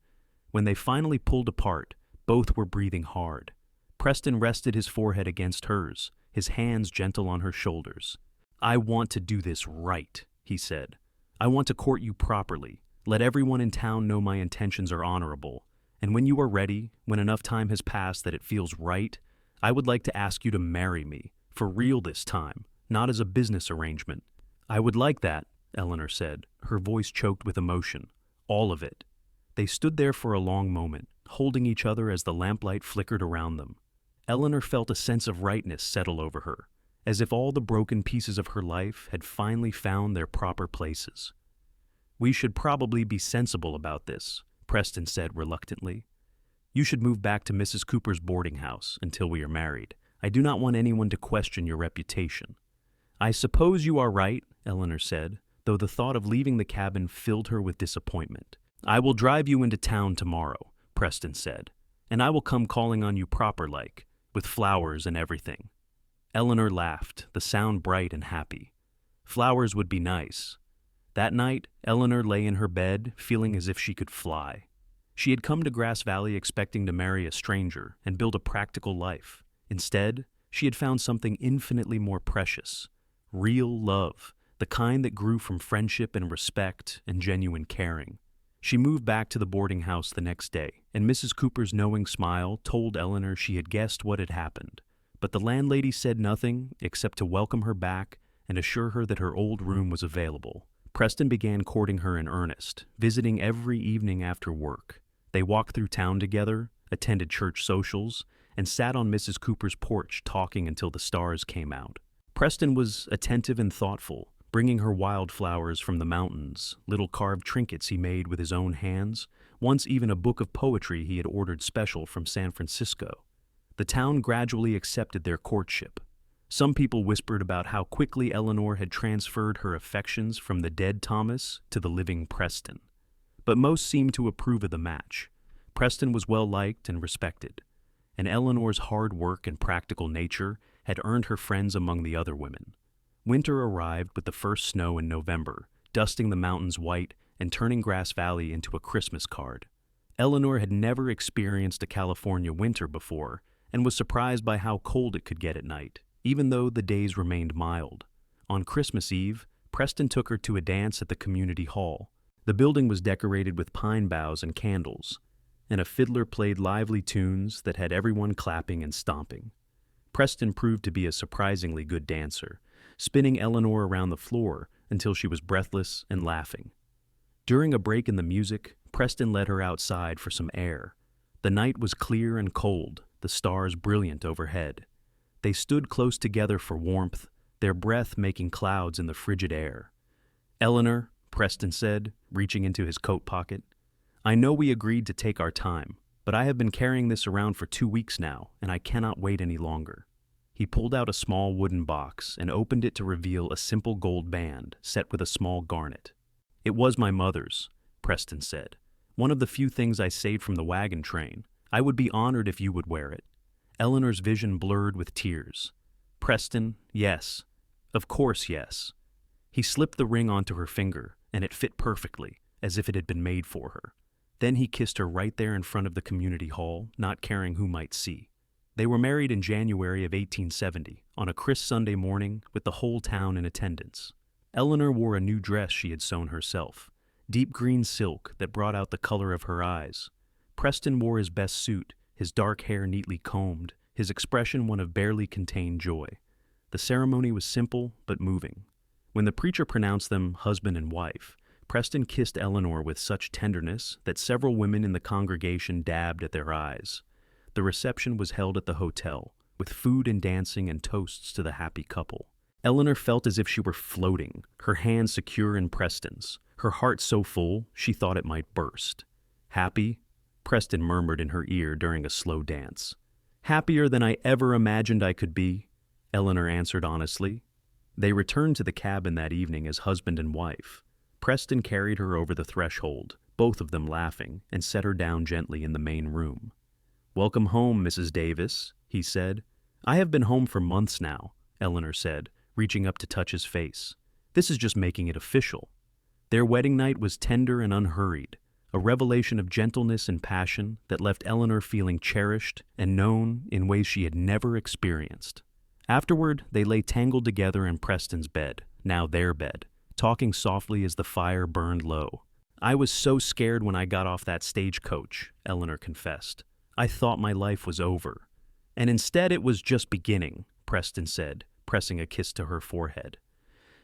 When they finally pulled apart, both were breathing hard. Preston rested his forehead against hers, his hands gentle on her shoulders. "I want to do this right," he said. "I want to court you properly, Let everyone in town know my intentions are honorable, and when you are ready, when enough time has passed that it feels right, I would like to ask you to marry me, for real this time, not as a business arrangement." "I would like that," Eleanor said, her voice choked with emotion. "All of it." They stood there for a long moment, holding each other as the lamplight flickered around them. Eleanor felt a sense of rightness settle over her, as if all the broken pieces of her life had finally found their proper places. "We should probably be sensible about this," Preston said reluctantly. "You should move back to Mrs. Cooper's boarding house until we are married. I do not want anyone to question your reputation." "I suppose you are right," Eleanor said, though the thought of leaving the cabin filled her with disappointment. "I will drive you into town tomorrow," Preston said, "and I will come calling on you proper-like, with flowers and everything." Eleanor laughed, the sound bright and happy. Flowers would be nice. That night, Eleanor lay in her bed, feeling as if she could fly. She had come to Grass Valley expecting to marry a stranger and build a practical life. Instead, she had found something infinitely more precious: real love, the kind that grew from friendship and respect and genuine caring. She moved back to the boarding house the next day, and Mrs. Cooper's knowing smile told Eleanor she had guessed what had happened. But the landlady said nothing except to welcome her back and assure her that her old room was available. Preston began courting her in earnest, visiting every evening after work. They walked through town together, attended church socials, and sat on Mrs. Cooper's porch talking until the stars came out. Preston was attentive and thoughtful, bringing her wildflowers from the mountains, little carved trinkets he made with his own hands, once even a book of poetry he had ordered special from San Francisco. The town gradually accepted their courtship. Some people whispered about how quickly Eleanor had transferred her affections from the dead Thomas to the living Preston. But most seemed to approve of the match. Preston was well-liked and respected, and Eleanor's hard work and practical nature had earned her friends among the other women. Winter arrived with the first snow in November, dusting the mountains white and turning Grass Valley into a Christmas card. Eleanor had never experienced a California winter before and was surprised by how cold it could get at night, even though the days remained mild. On Christmas Eve, Preston took her to a dance at the community hall. The building was decorated with pine boughs and candles, and a fiddler played lively tunes that had everyone clapping and stomping. Preston proved to be a surprisingly good dancer, spinning Eleanor around the floor until she was breathless and laughing. During a break in the music, Preston led her outside for some air. The night was clear and cold, the stars brilliant overhead. They stood close together for warmth, their breath making clouds in the frigid air. "Eleanor," Preston said, reaching into his coat pocket, "I know we agreed to take our time, but I have been carrying this around for 2 weeks now, and I cannot wait any longer." He pulled out a small wooden box and opened it to reveal a simple gold band set with a small garnet. "It was my mother's," Preston said. "One of the few things I saved from the wagon train. I would be honored if you would wear it." Eleanor's vision blurred with tears. "Preston, yes. Of course, yes." He slipped the ring onto her finger, and it fit perfectly, as if it had been made for her. Then he kissed her right there in front of the community hall, not caring who might see. They were married in January of 1870, on a crisp Sunday morning with the whole town in attendance. Eleanor wore a new dress she had sewn herself, deep green silk that brought out the color of her eyes. Preston wore his best suit, his dark hair neatly combed, his expression one of barely contained joy. The ceremony was simple but moving. When the preacher pronounced them husband and wife, Preston kissed Eleanor with such tenderness that several women in the congregation dabbed at their eyes. The reception was held at the hotel, with food and dancing and toasts to the happy couple. Eleanor felt as if she were floating, her hands secure in Preston's, her heart so full she thought it might burst. "Happy?" Preston murmured in her ear during a slow dance. "Happier than I ever imagined I could be," Eleanor answered honestly. They returned to the cabin that evening as husband and wife. Preston carried her over the threshold, both of them laughing, and set her down gently in the main room. "Welcome home, Mrs. Davis," he said. "I have been home for months now," Eleanor said, reaching up to touch his face. "This is just making it official." Their wedding night was tender and unhurried, a revelation of gentleness and passion that left Eleanor feeling cherished and known in ways she had never experienced. Afterward, they lay tangled together in Preston's bed, now their bed, talking softly as the fire burned low. I was so scared when I got off that stagecoach, Eleanor confessed. I thought my life was over. And instead it was just beginning, Preston said, pressing a kiss to her forehead.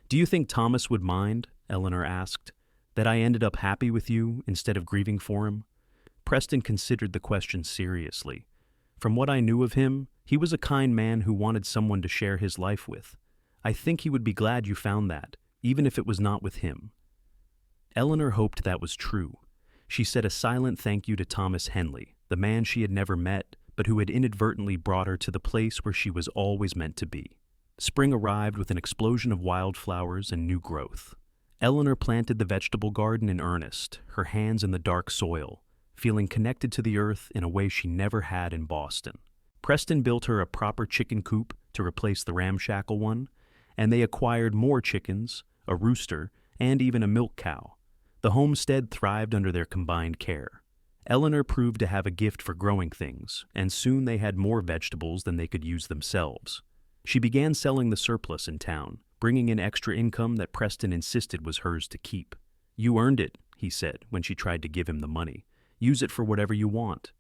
Do you think Thomas would mind, Eleanor asked, that I ended up happy with you instead of grieving for him? Preston considered the question seriously. From what I knew of him, he was a kind man who wanted someone to share his life with. I think he would be glad you found that, even if it was not with him. Eleanor hoped that was true. She said a silent thank you to Thomas Henley, the man she had never met, but who had inadvertently brought her to the place where she was always meant to be. Spring arrived with an explosion of wildflowers and new growth. Eleanor planted the vegetable garden in earnest, her hands in the dark soil, feeling connected to the earth in a way she never had in Boston. Preston built her a proper chicken coop to replace the ramshackle one, and they acquired more chickens, a rooster, and even a milk cow. The homestead thrived under their combined care. Eleanor proved to have a gift for growing things, and soon they had more vegetables than they could use themselves. She began selling the surplus in town, bringing in extra income that Preston insisted was hers to keep. You earned it, he said when she tried to give him the money. Use it for whatever you want.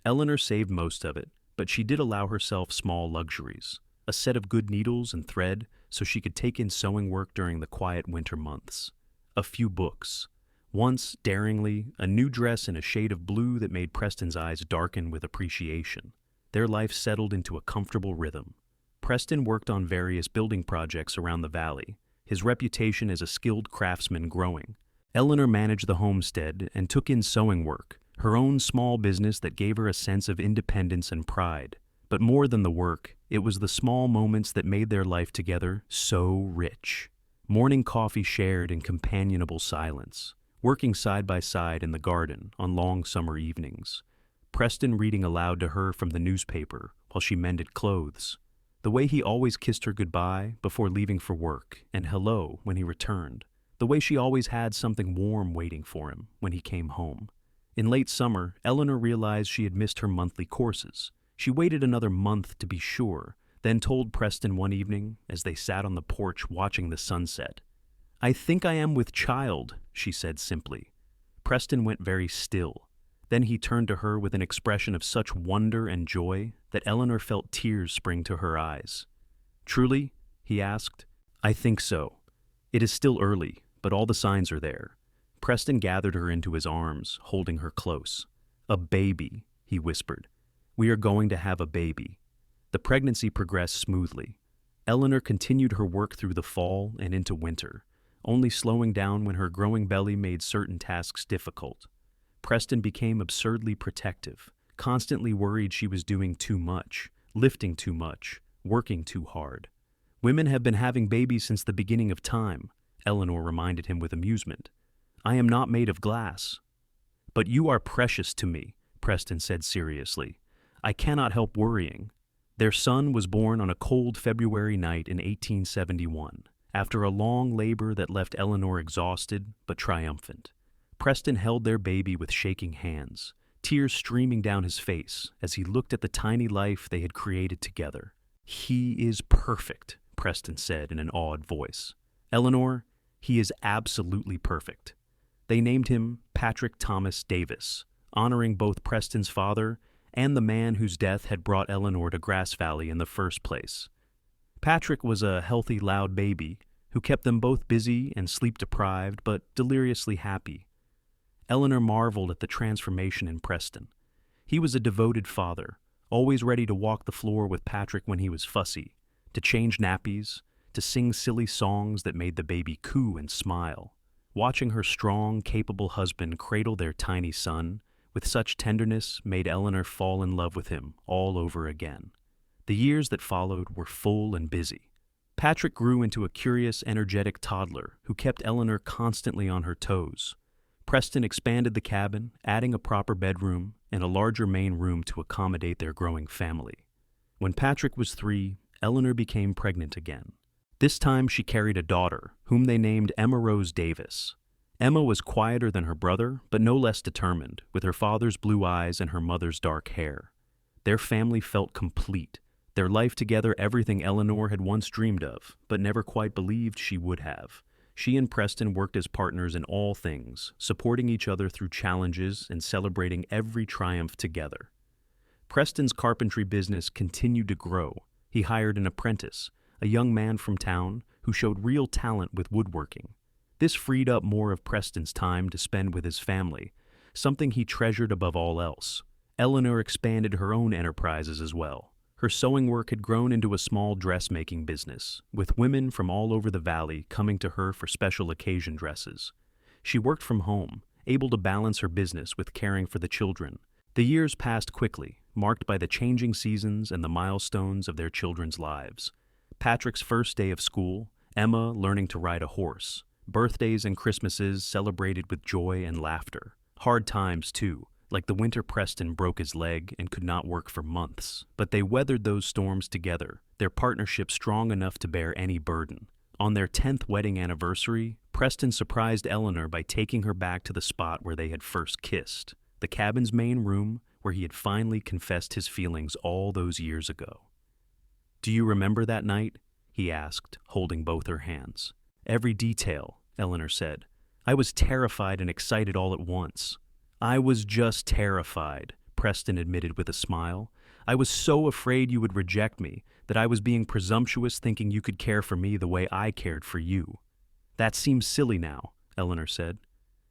Eleanor saved most of it, but she did allow herself small luxuries, a set of good needles and thread so she could take in sewing work during the quiet winter months. A few books. Once, daringly, a new dress in a shade of blue that made Preston's eyes darken with appreciation. Their life settled into a comfortable rhythm. Preston worked on various building projects around the valley, his reputation as a skilled craftsman growing. Eleanor managed the homestead and took in sewing work, her own small business that gave her a sense of independence and pride. But more than the work, it was the small moments that made their life together so rich. Morning coffee shared in companionable silence, working side by side in the garden on long summer evenings. Preston reading aloud to her from the newspaper while she mended clothes. The way he always kissed her goodbye before leaving for work and hello when he returned. The way she always had something warm waiting for him when he came home. In late summer, Eleanor realized she had missed her monthly courses. She waited another month to be sure, then told Preston one evening as they sat on the porch watching the sunset. I think I am with child, she said simply. Preston went very still. Then he turned to her with an expression of such wonder and joy that Eleanor felt tears spring to her eyes. Truly? He asked. I think so. It is still early, but all the signs are there. Preston gathered her into his arms, holding her close. A baby, he whispered. We are going to have a baby. The pregnancy progressed smoothly. Eleanor continued her work through the fall and into winter, only slowing down when her growing belly made certain tasks difficult. Preston became absurdly protective, constantly worried she was doing too much, lifting too much, working too hard. Women have been having babies since the beginning of time, Eleanor reminded him with amusement. I am not made of glass. But you are precious to me, Preston said seriously. I cannot help worrying. Their son was born on a cold February night in 1871, after a long labor that left Eleanor exhausted but triumphant. Preston held their baby with shaking hands, tears streaming down his face as he looked at the tiny life they had created together. He is perfect, Preston said in an awed voice. Eleanor, he is absolutely perfect. They named him Patrick Thomas Davis, honoring both Preston's father and the man whose death had brought Eleanor to Grass Valley in the first place. Patrick was a healthy, loud baby who kept them both busy and sleep-deprived but deliriously happy. Eleanor marveled at the transformation in Preston. He was a devoted father, always ready to walk the floor with Patrick when he was fussy, to change nappies, to sing silly songs that made the baby coo and smile. Watching her strong, capable husband cradle their tiny son with such tenderness made Eleanor fall in love with him all over again. The years that followed were full and busy. Patrick grew into a curious, energetic toddler who kept Eleanor constantly on her toes. Preston expanded the cabin, adding a proper bedroom and a larger main room to accommodate their growing family. When Patrick was 3, Eleanor became pregnant again. This time she carried a daughter, whom they named Emma Rose Davis. Emma was quieter than her brother, but no less determined, with her father's blue eyes and her mother's dark hair. Their family felt complete, their life together everything Eleanor had once dreamed of, but never quite believed she would have. She and Preston worked as partners in all things, supporting each other through challenges and celebrating every triumph together. Preston's carpentry business continued to grow. He hired an apprentice, a young man from town who showed real talent with woodworking. This freed up more of Preston's time to spend with his family, something he treasured above all else. Eleanor expanded her own enterprises as well. Her sewing work had grown into a small dressmaking business, with women from all over the valley coming to her for special occasion dresses. She worked from home, able to balance her business with caring for the children. The years passed quickly, marked by the changing seasons and the milestones of their children's lives. Patrick's first day of school, Emma learning to ride a horse, birthdays and Christmases celebrated with joy and laughter. Hard times, too, like the winter Preston broke his leg and could not work for months. But they weathered those storms together, their partnership strong enough to bear any burden. On their 10th wedding anniversary, Preston surprised Eleanor by taking her back to the spot where they had first kissed, the cabin's main room where he had finally confessed his feelings all those years ago. "Do you remember that night?" he asked, holding both her hands. "Every detail," Eleanor said. "I was terrified and excited all at once." "I was just terrified," Preston admitted with a smile. "I was so afraid you would reject me, that I was being presumptuous thinking you could care for me the way I cared for you." "That seems silly now," Eleanor said.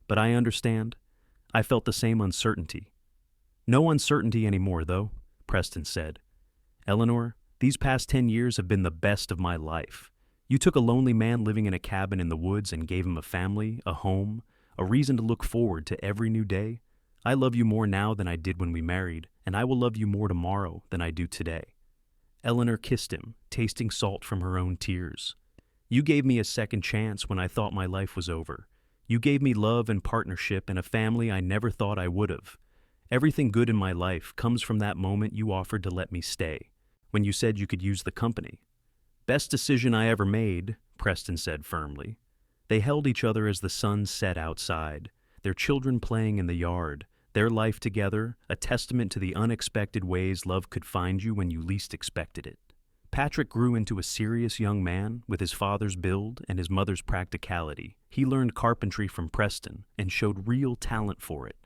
"But I understand. I felt the same uncertainty." "No uncertainty anymore, though," Preston said. "Eleanor, these past 10 years have been the best of my life. You took a lonely man living in a cabin in the woods and gave him a family, a home, a reason to look forward to every new day. I love you more now than I did when we married, and I will love you more tomorrow than I do today." Eleanor kissed him, tasting salt from her own tears. "You gave me a second chance when I thought my life was over. You gave me love and partnership and a family I never thought I would have. Everything good in my life comes from that moment you offered to let me stay, when you said you could use the company." "Best decision I ever made," Preston said firmly. They held each other as the sun set outside, their children playing in the yard, their life together, a testament to the unexpected ways love could find you when you least expected it. Patrick grew into a serious young man with his father's build and his mother's practicality. He learned carpentry from Preston and showed real talent for it.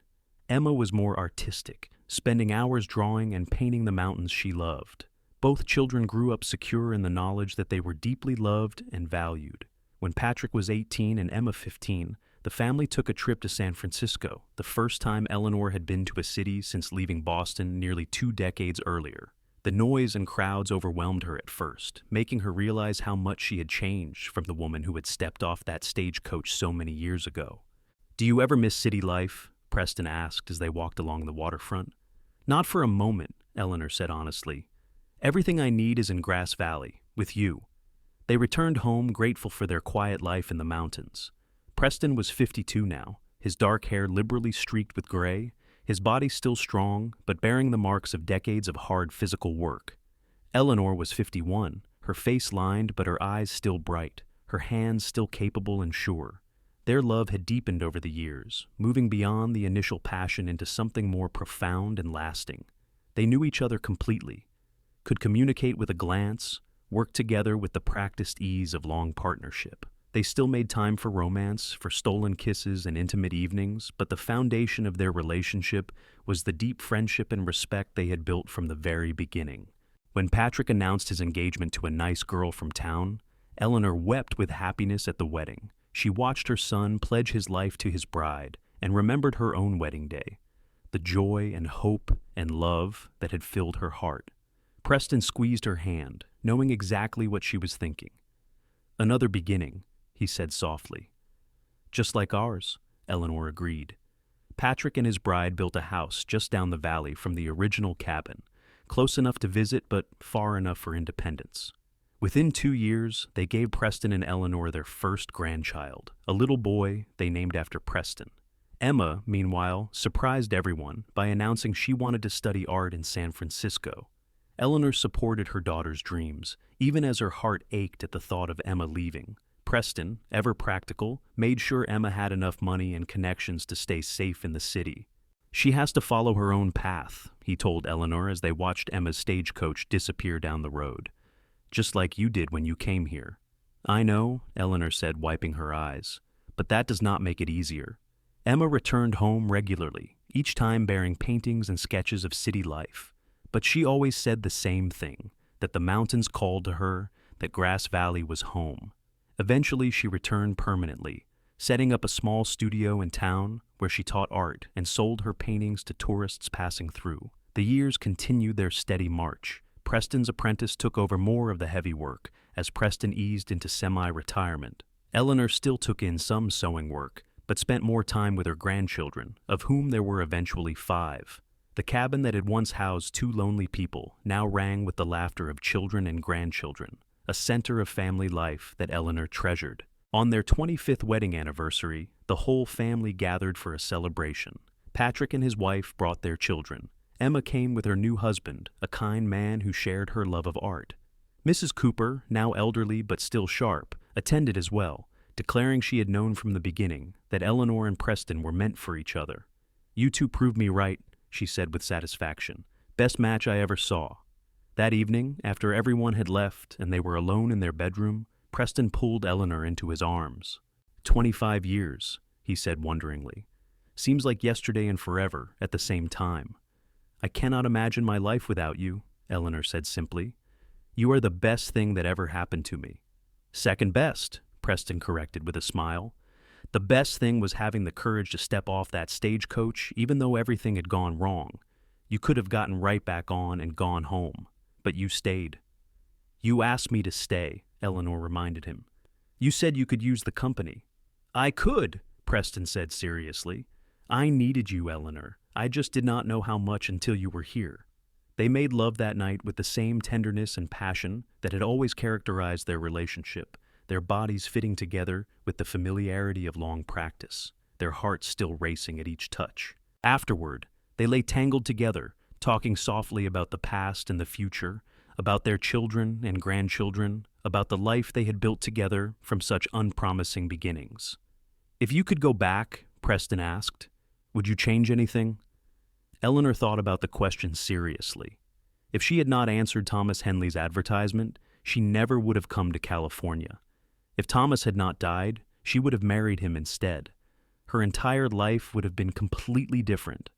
Emma was more artistic, spending hours drawing and painting the mountains she loved. Both children grew up secure in the knowledge that they were deeply loved and valued. When Patrick was 18 and Emma 15, the family took a trip to San Francisco, the first time Eleanor had been to a city since leaving Boston nearly 2 decades earlier. The noise and crowds overwhelmed her at first, making her realize how much she had changed from the woman who had stepped off that stagecoach so many years ago. "Do you ever miss city life?" Preston asked as they walked along the waterfront. "Not for a moment," Eleanor said honestly. "Everything I need is in Grass Valley, with you." They returned home grateful for their quiet life in the mountains. Preston was 52 now, his dark hair liberally streaked with gray, his body still strong, but bearing the marks of decades of hard physical work. Eleanor was 51, her face lined but her eyes still bright, her hands still capable and sure. Their love had deepened over the years, moving beyond the initial passion into something more profound and lasting. They knew each other completely, could communicate with a glance, work together with the practiced ease of long partnership. They still made time for romance, for stolen kisses and intimate evenings, but the foundation of their relationship was the deep friendship and respect they had built from the very beginning. When Patrick announced his engagement to a nice girl from town, Eleanor wept with happiness at the wedding. She watched her son pledge his life to his bride and remembered her own wedding day, the joy and hope and love that had filled her heart. Preston squeezed her hand, knowing exactly what she was thinking. "Another beginning," he said softly. "Just like ours," Eleanor agreed. Patrick and his bride built a house just down the valley from the original cabin, close enough to visit but far enough for independence. Within 2 years, they gave Preston and Eleanor their first grandchild, a little boy they named after Preston. Emma, meanwhile, surprised everyone by announcing she wanted to study art in San Francisco. Eleanor supported her daughter's dreams, even as her heart ached at the thought of Emma leaving. Preston, ever practical, made sure Emma had enough money and connections to stay safe in the city. "She has to follow her own path," he told Eleanor as they watched Emma's stagecoach disappear down the road. "Just like you did when you came here." I know, Eleanor said, wiping her eyes, but that does not make it easier. Emma returned home regularly, each time bearing paintings and sketches of city life. But she always said the same thing, that the mountains called to her, that Grass Valley was home. Eventually she returned permanently, setting up a small studio in town where she taught art and sold her paintings to tourists passing through. The years continued their steady march. Preston's apprentice took over more of the heavy work as Preston eased into semi-retirement. Eleanor still took in some sewing work, but spent more time with her grandchildren, of whom there were eventually 5. The cabin that had once housed 2 lonely people now rang with the laughter of children and grandchildren, a center of family life that Eleanor treasured. On their 25th wedding anniversary, the whole family gathered for a celebration. Patrick and his wife brought their children. Emma came with her new husband, a kind man who shared her love of art. Mrs. Cooper, now elderly but still sharp, attended as well, declaring she had known from the beginning that Eleanor and Preston were meant for each other. "You two proved me right," she said with satisfaction. "Best match I ever saw." That evening, after everyone had left and they were alone in their bedroom, Preston pulled Eleanor into his arms. 25 years, he said wonderingly. "Seems like yesterday and forever at the same time." "I cannot imagine my life without you," Eleanor said simply. "You are the best thing that ever happened to me." "Second best," Preston corrected with a smile. "The best thing was having the courage to step off that stagecoach even though everything had gone wrong. You could have gotten right back on and gone home, but you stayed." "You asked me to stay," Eleanor reminded him. "You said you could use the company." "I could," Preston said seriously. "I needed you, Eleanor. I just did not know how much until you were here." They made love that night with the same tenderness and passion that had always characterized their relationship, their bodies fitting together with the familiarity of long practice, their hearts still racing at each touch. Afterward, they lay tangled together, talking softly about the past and the future, about their children and grandchildren, about the life they had built together from such unpromising beginnings. "If you could go back," Preston asked, "would you change anything?" Eleanor thought about the question seriously. If she had not answered Thomas Henley's advertisement, she never would have come to California. If Thomas had not died, she would have married him instead. Her entire life would have been completely different.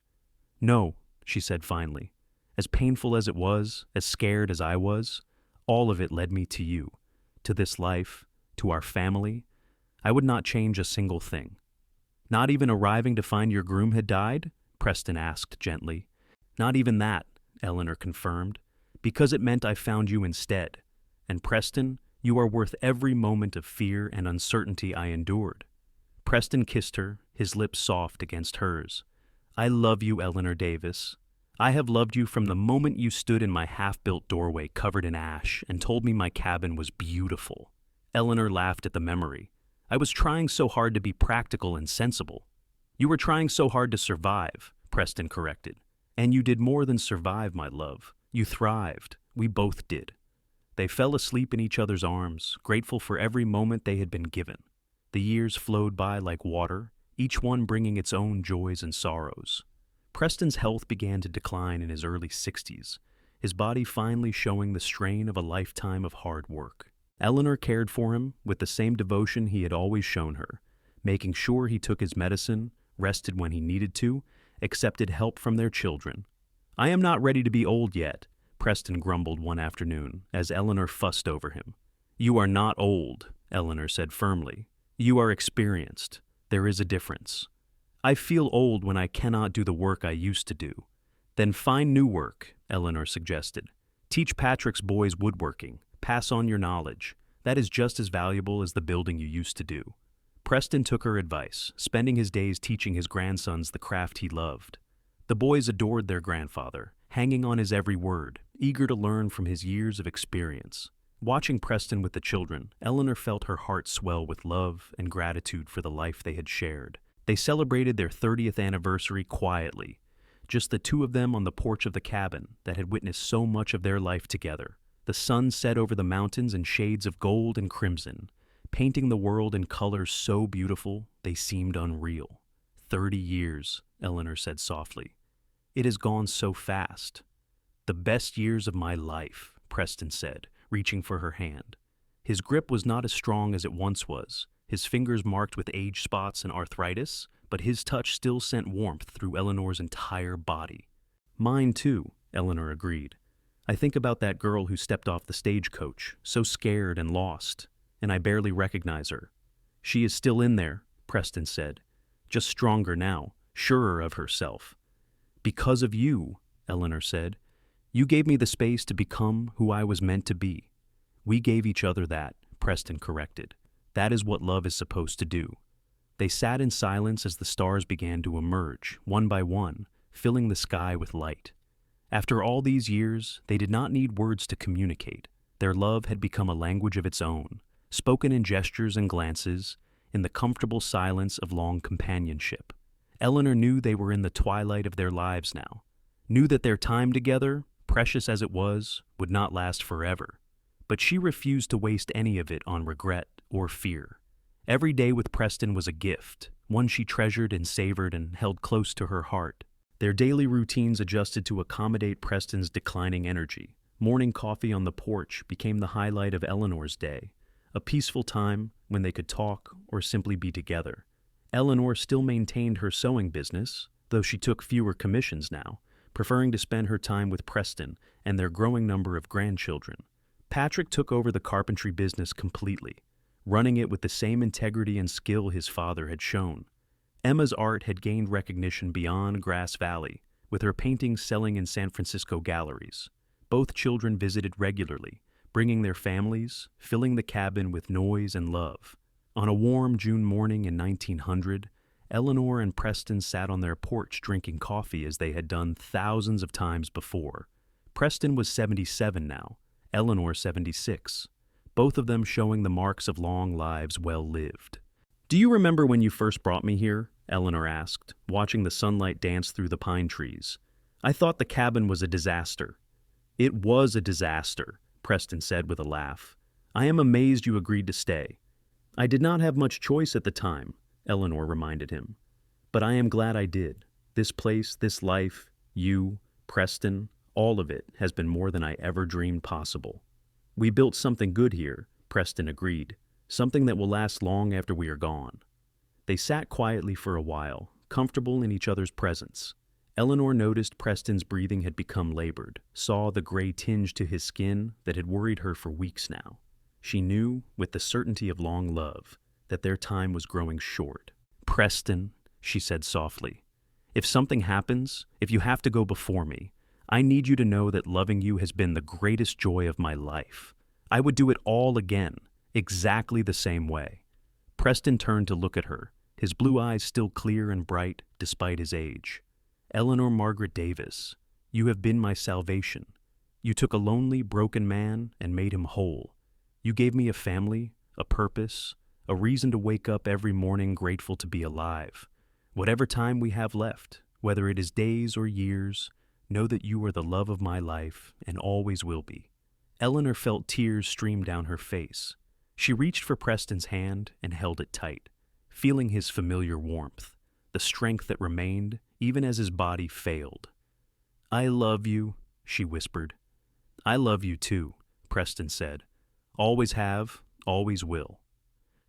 "No," she said finally. "As painful as it was, as scared as I was, all of it led me to you, to this life, to our family. I would not change a single thing." "Not even arriving to find your groom had died?" Preston asked gently. "Not even that," Eleanor confirmed, "because it meant I found you instead. And Preston, you are worth every moment of fear and uncertainty I endured." Preston kissed her, his lips soft against hers. "I love you, Eleanor Davis. I have loved you from the moment you stood in my half-built doorway covered in ash and told me my cabin was beautiful." Eleanor laughed at the memory. "I was trying so hard to be practical and sensible." "You were trying so hard to survive," Preston corrected. "And you did more than survive, my love. You thrived. We both did." They fell asleep in each other's arms, grateful for every moment they had been given. The years flowed by like water, each one bringing its own joys and sorrows. Preston's health began to decline in his early 60s, his body finally showing the strain of a lifetime of hard work. Eleanor cared for him with the same devotion he had always shown her, making sure he took his medicine, rested when he needed to, accepted help from their children. "I am not ready to be old yet," Preston grumbled one afternoon as Eleanor fussed over him. "You are not old," Eleanor said firmly. "You are experienced. There is a difference." "I feel old when I cannot do the work I used to do." "Then find new work," Eleanor suggested. "Teach Patrick's boys woodworking. Pass on your knowledge. That is just as valuable as the building you used to do." Preston took her advice, spending his days teaching his grandsons the craft he loved. The boys adored their grandfather, hanging on his every word, eager to learn from his years of experience. Watching Preston with the children, Eleanor felt her heart swell with love and gratitude for the life they had shared. They celebrated their 30th anniversary quietly, just the two of them on the porch of the cabin that had witnessed so much of their life together. The sun set over the mountains in shades of gold and crimson, painting the world in colors so beautiful they seemed unreal. 30 years, Eleanor said softly. "It has gone so fast." "The best years of my life," Preston said, reaching for her hand. His grip was not as strong as it once was, his fingers marked with age spots and arthritis, but his touch still sent warmth through Eleanor's entire body. "Mine too," Eleanor agreed. "I think about that girl who stepped off the stagecoach, so scared and lost, and I barely recognize her." "She is still in there," Preston said, "just stronger now, surer of herself." "Because of you," Eleanor said. "You gave me the space to become who I was meant to be." "We gave each other that," Preston corrected. "That is what love is supposed to do." They sat in silence as the stars began to emerge, one by one, filling the sky with light. After all these years, they did not need words to communicate. Their love had become a language of its own, spoken in gestures and glances, in the comfortable silence of long companionship. Eleanor knew they were in the twilight of their lives now, knew that their time together, precious as it was, would not last forever. But she refused to waste any of it on regret or fear. Every day with Preston was a gift, one she treasured and savored and held close to her heart. Their daily routines adjusted to accommodate Preston's declining energy. Morning coffee on the porch became the highlight of Eleanor's day, a peaceful time when they could talk or simply be together. Eleanor still maintained her sewing business, though she took fewer commissions now, preferring to spend her time with Preston and their growing number of grandchildren. Patrick took over the carpentry business completely, running it with the same integrity and skill his father had shown. Emma's art had gained recognition beyond Grass Valley, with her paintings selling in San Francisco galleries. Both children visited regularly, bringing their families, filling the cabin with noise and love. On a warm June morning in 1900, Eleanor and Preston sat on their porch drinking coffee as they had done thousands of times before. Preston was 77 now, Eleanor 76, both of them showing the marks of long lives well lived. "Do you remember when you first brought me here?" Eleanor asked, watching the sunlight dance through the pine trees. "I thought the cabin was a disaster." "It was a disaster," Preston said with a laugh. "I am amazed you agreed to stay." "I did not have much choice at the time," Eleanor reminded him. "But I am glad I did. This place, this life, you, Preston, all of it has been more than I ever dreamed possible." "We built something good here," Preston agreed. "Something that will last long after we are gone." They sat quietly for a while, comfortable in each other's presence. Eleanor noticed Preston's breathing had become labored, saw the gray tinge to his skin that had worried her for weeks now. She knew, with the certainty of long love, that their time was growing short. "Preston," she said softly, "if something happens, if you have to go before me, I need you to know that loving you has been the greatest joy of my life. I would do it all again, exactly the same way." Preston turned to look at her, his blue eyes still clear and bright despite his age. "Eleanor Margaret Davis, you have been my salvation. You took a lonely, broken man and made him whole. You gave me a family, a purpose, a reason to wake up every morning grateful to be alive. Whatever time we have left, whether it is days or years, know that you are the love of my life and always will be." Eleanor felt tears stream down her face. She reached for Preston's hand and held it tight, feeling his familiar warmth, the strength that remained even as his body failed. "I love you," she whispered. "I love you too," Preston said. "Always have, always will."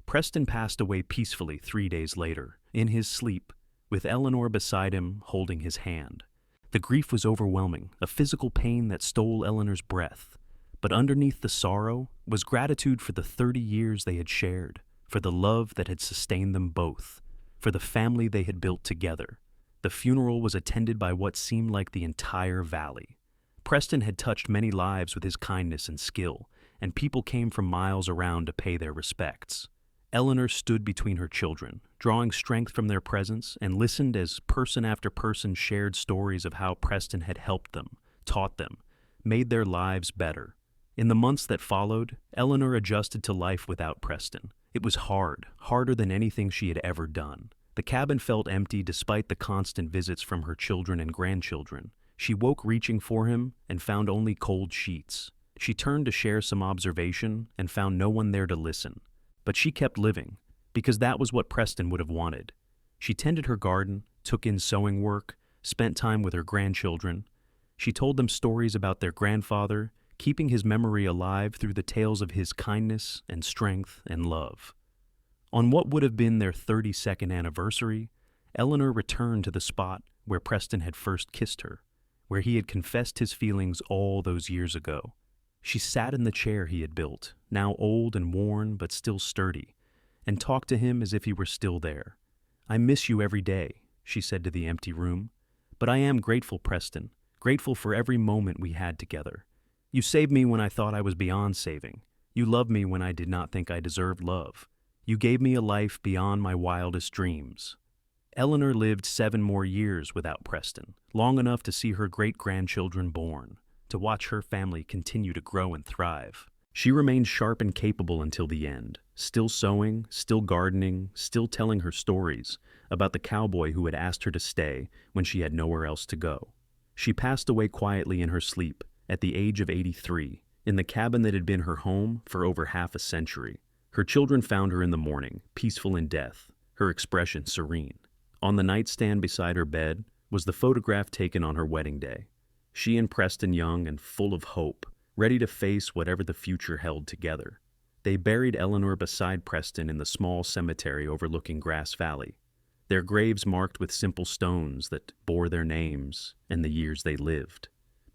Preston passed away peacefully 3 days later, in his sleep, with Eleanor beside him holding his hand. The grief was overwhelming, a physical pain that stole Eleanor's breath. But underneath the sorrow was gratitude for the 30 years they had shared, for the love that had sustained them both, for the family they had built together. The funeral was attended by what seemed like the entire valley. Preston had touched many lives with his kindness and skill, and people came from miles around to pay their respects. Eleanor stood between her children, drawing strength from their presence, and listened as person after person shared stories of how Preston had helped them, taught them, made their lives better. In the months that followed, Eleanor adjusted to life without Preston. It was hard, harder than anything she had ever done. The cabin felt empty despite the constant visits from her children and grandchildren. She woke reaching for him and found only cold sheets. She turned to share some observation and found no one there to listen. But she kept living, because that was what Preston would have wanted. She tended her garden, took in sewing work, spent time with her grandchildren. She told them stories about their grandfather, keeping his memory alive through the tales of his kindness and strength and love. On what would have been their 32nd anniversary, Eleanor returned to the spot where Preston had first kissed her, where he had confessed his feelings all those years ago. She sat in the chair he had built, now old and worn but still sturdy, and talked to him as if he were still there. "I miss you every day," she said to the empty room. "But I am grateful, Preston, grateful for every moment we had together. You saved me when I thought I was beyond saving. You loved me when I did not think I deserved love. You gave me a life beyond my wildest dreams." Eleanor lived 7 more years without Preston, long enough to see her great-grandchildren born, to watch her family continue to grow and thrive. She remained sharp and capable until the end, still sewing, still gardening, still telling her stories about the cowboy who had asked her to stay when she had nowhere else to go. She passed away quietly in her sleep at the age of 83, in the cabin that had been her home for over half a century. Her children found her in the morning, peaceful in death, her expression serene. On the nightstand beside her bed was the photograph taken on her wedding day. She and Preston young and full of hope, ready to face whatever the future held together. They buried Eleanor beside Preston in the small cemetery overlooking Grass Valley, their graves marked with simple stones that bore their names and the years they lived.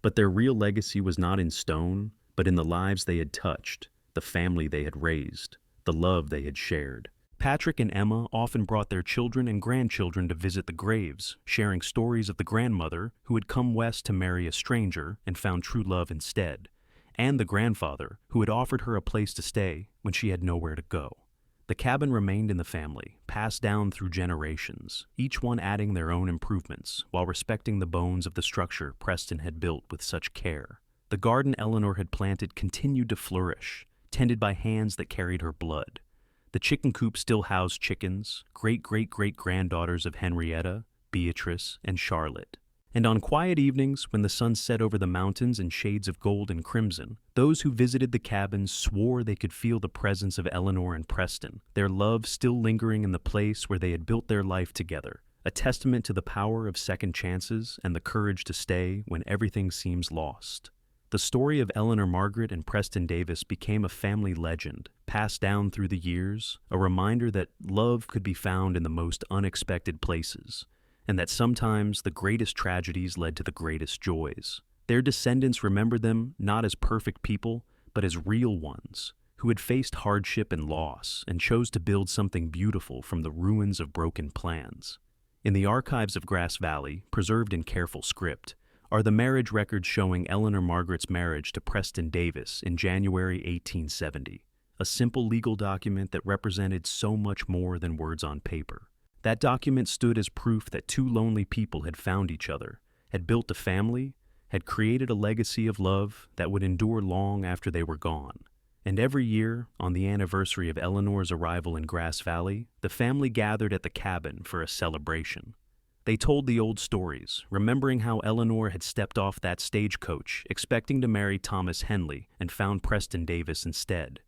But their real legacy was not in stone, but in the lives they had touched, the family they had raised, the love they had shared. Patrick and Emma often brought their children and grandchildren to visit the graves, sharing stories of the grandmother who had come west to marry a stranger and found true love instead, and the grandfather who had offered her a place to stay when she had nowhere to go. The cabin remained in the family, passed down through generations, each one adding their own improvements while respecting the bones of the structure Preston had built with such care. The garden Eleanor had planted continued to flourish, tended by hands that carried her blood. The chicken coop still housed chickens, great-great-great-granddaughters of Henrietta, Beatrice, and Charlotte. And on quiet evenings, when the sun set over the mountains in shades of gold and crimson, those who visited the cabin swore they could feel the presence of Eleanor and Preston, their love still lingering in the place where they had built their life together, a testament to the power of second chances and the courage to stay when everything seems lost. The story of Eleanor Margaret and Preston Davis became a family legend, passed down through the years, a reminder that love could be found in the most unexpected places, and that sometimes the greatest tragedies led to the greatest joys. Their descendants remembered them not as perfect people, but as real ones, who had faced hardship and loss and chose to build something beautiful from the ruins of broken plans. In the archives of Grass Valley, preserved in careful script, are the marriage records showing Eleanor Margaret's marriage to Preston Davis in January 1870, a simple legal document that represented so much more than words on paper. That document stood as proof that 2 lonely people had found each other, had built a family, had created a legacy of love that would endure long after they were gone. And every year, on the anniversary of Eleanor's arrival in Grass Valley, the family gathered at the cabin for a celebration. They told the old stories, remembering how Eleanor had stepped off that stagecoach, expecting to marry Thomas Henley, and found Preston Davis instead.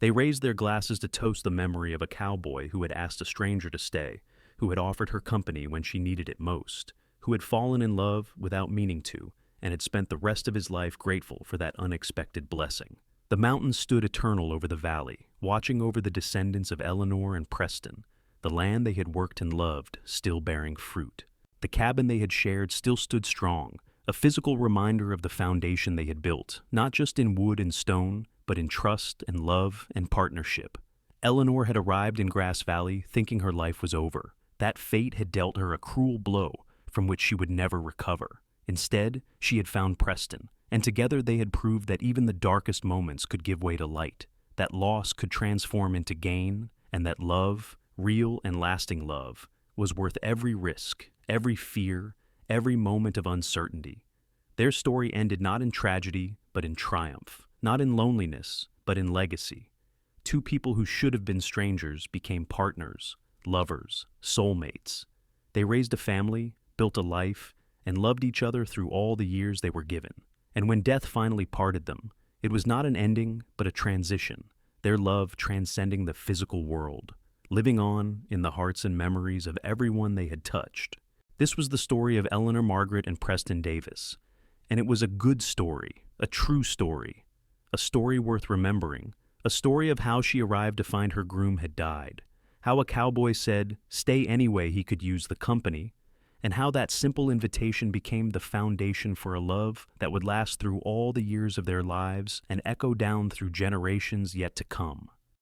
They raised their glasses to toast the memory of a cowboy who had asked a stranger to stay, who had offered her company when she needed it most, who had fallen in love without meaning to, and had spent the rest of his life grateful for that unexpected blessing. The mountains stood eternal over the valley, watching over the descendants of Eleanor and Preston, the land they had worked and loved still bearing fruit. The cabin they had shared still stood strong, a physical reminder of the foundation they had built, not just in wood and stone, but in trust and love and partnership. Eleanor had arrived in Grass Valley thinking her life was over. That fate had dealt her a cruel blow from which she would never recover. Instead, she had found Preston, and together they had proved that even the darkest moments could give way to light, that loss could transform into gain, and that love, real and lasting love, was worth every risk, every fear, every moment of uncertainty. Their story ended not in tragedy, but in triumph, not in loneliness, but in legacy. 2 people who should have been strangers became partners, lovers, soulmates. They raised a family, built a life, and loved each other through all the years they were given. And when death finally parted them, it was not an ending, but a transition, their love transcending the physical world, living on in the hearts and memories of everyone they had touched. This was the story of Eleanor Margaret and Preston Davis, and it was a good story, A true story. A story worth remembering. A story of how she arrived to find her groom had died. How a cowboy said, "Stay anyway, he could use the company." And how that simple invitation became the foundation for a love that would last through all the years of their lives and echo down through generations yet to come.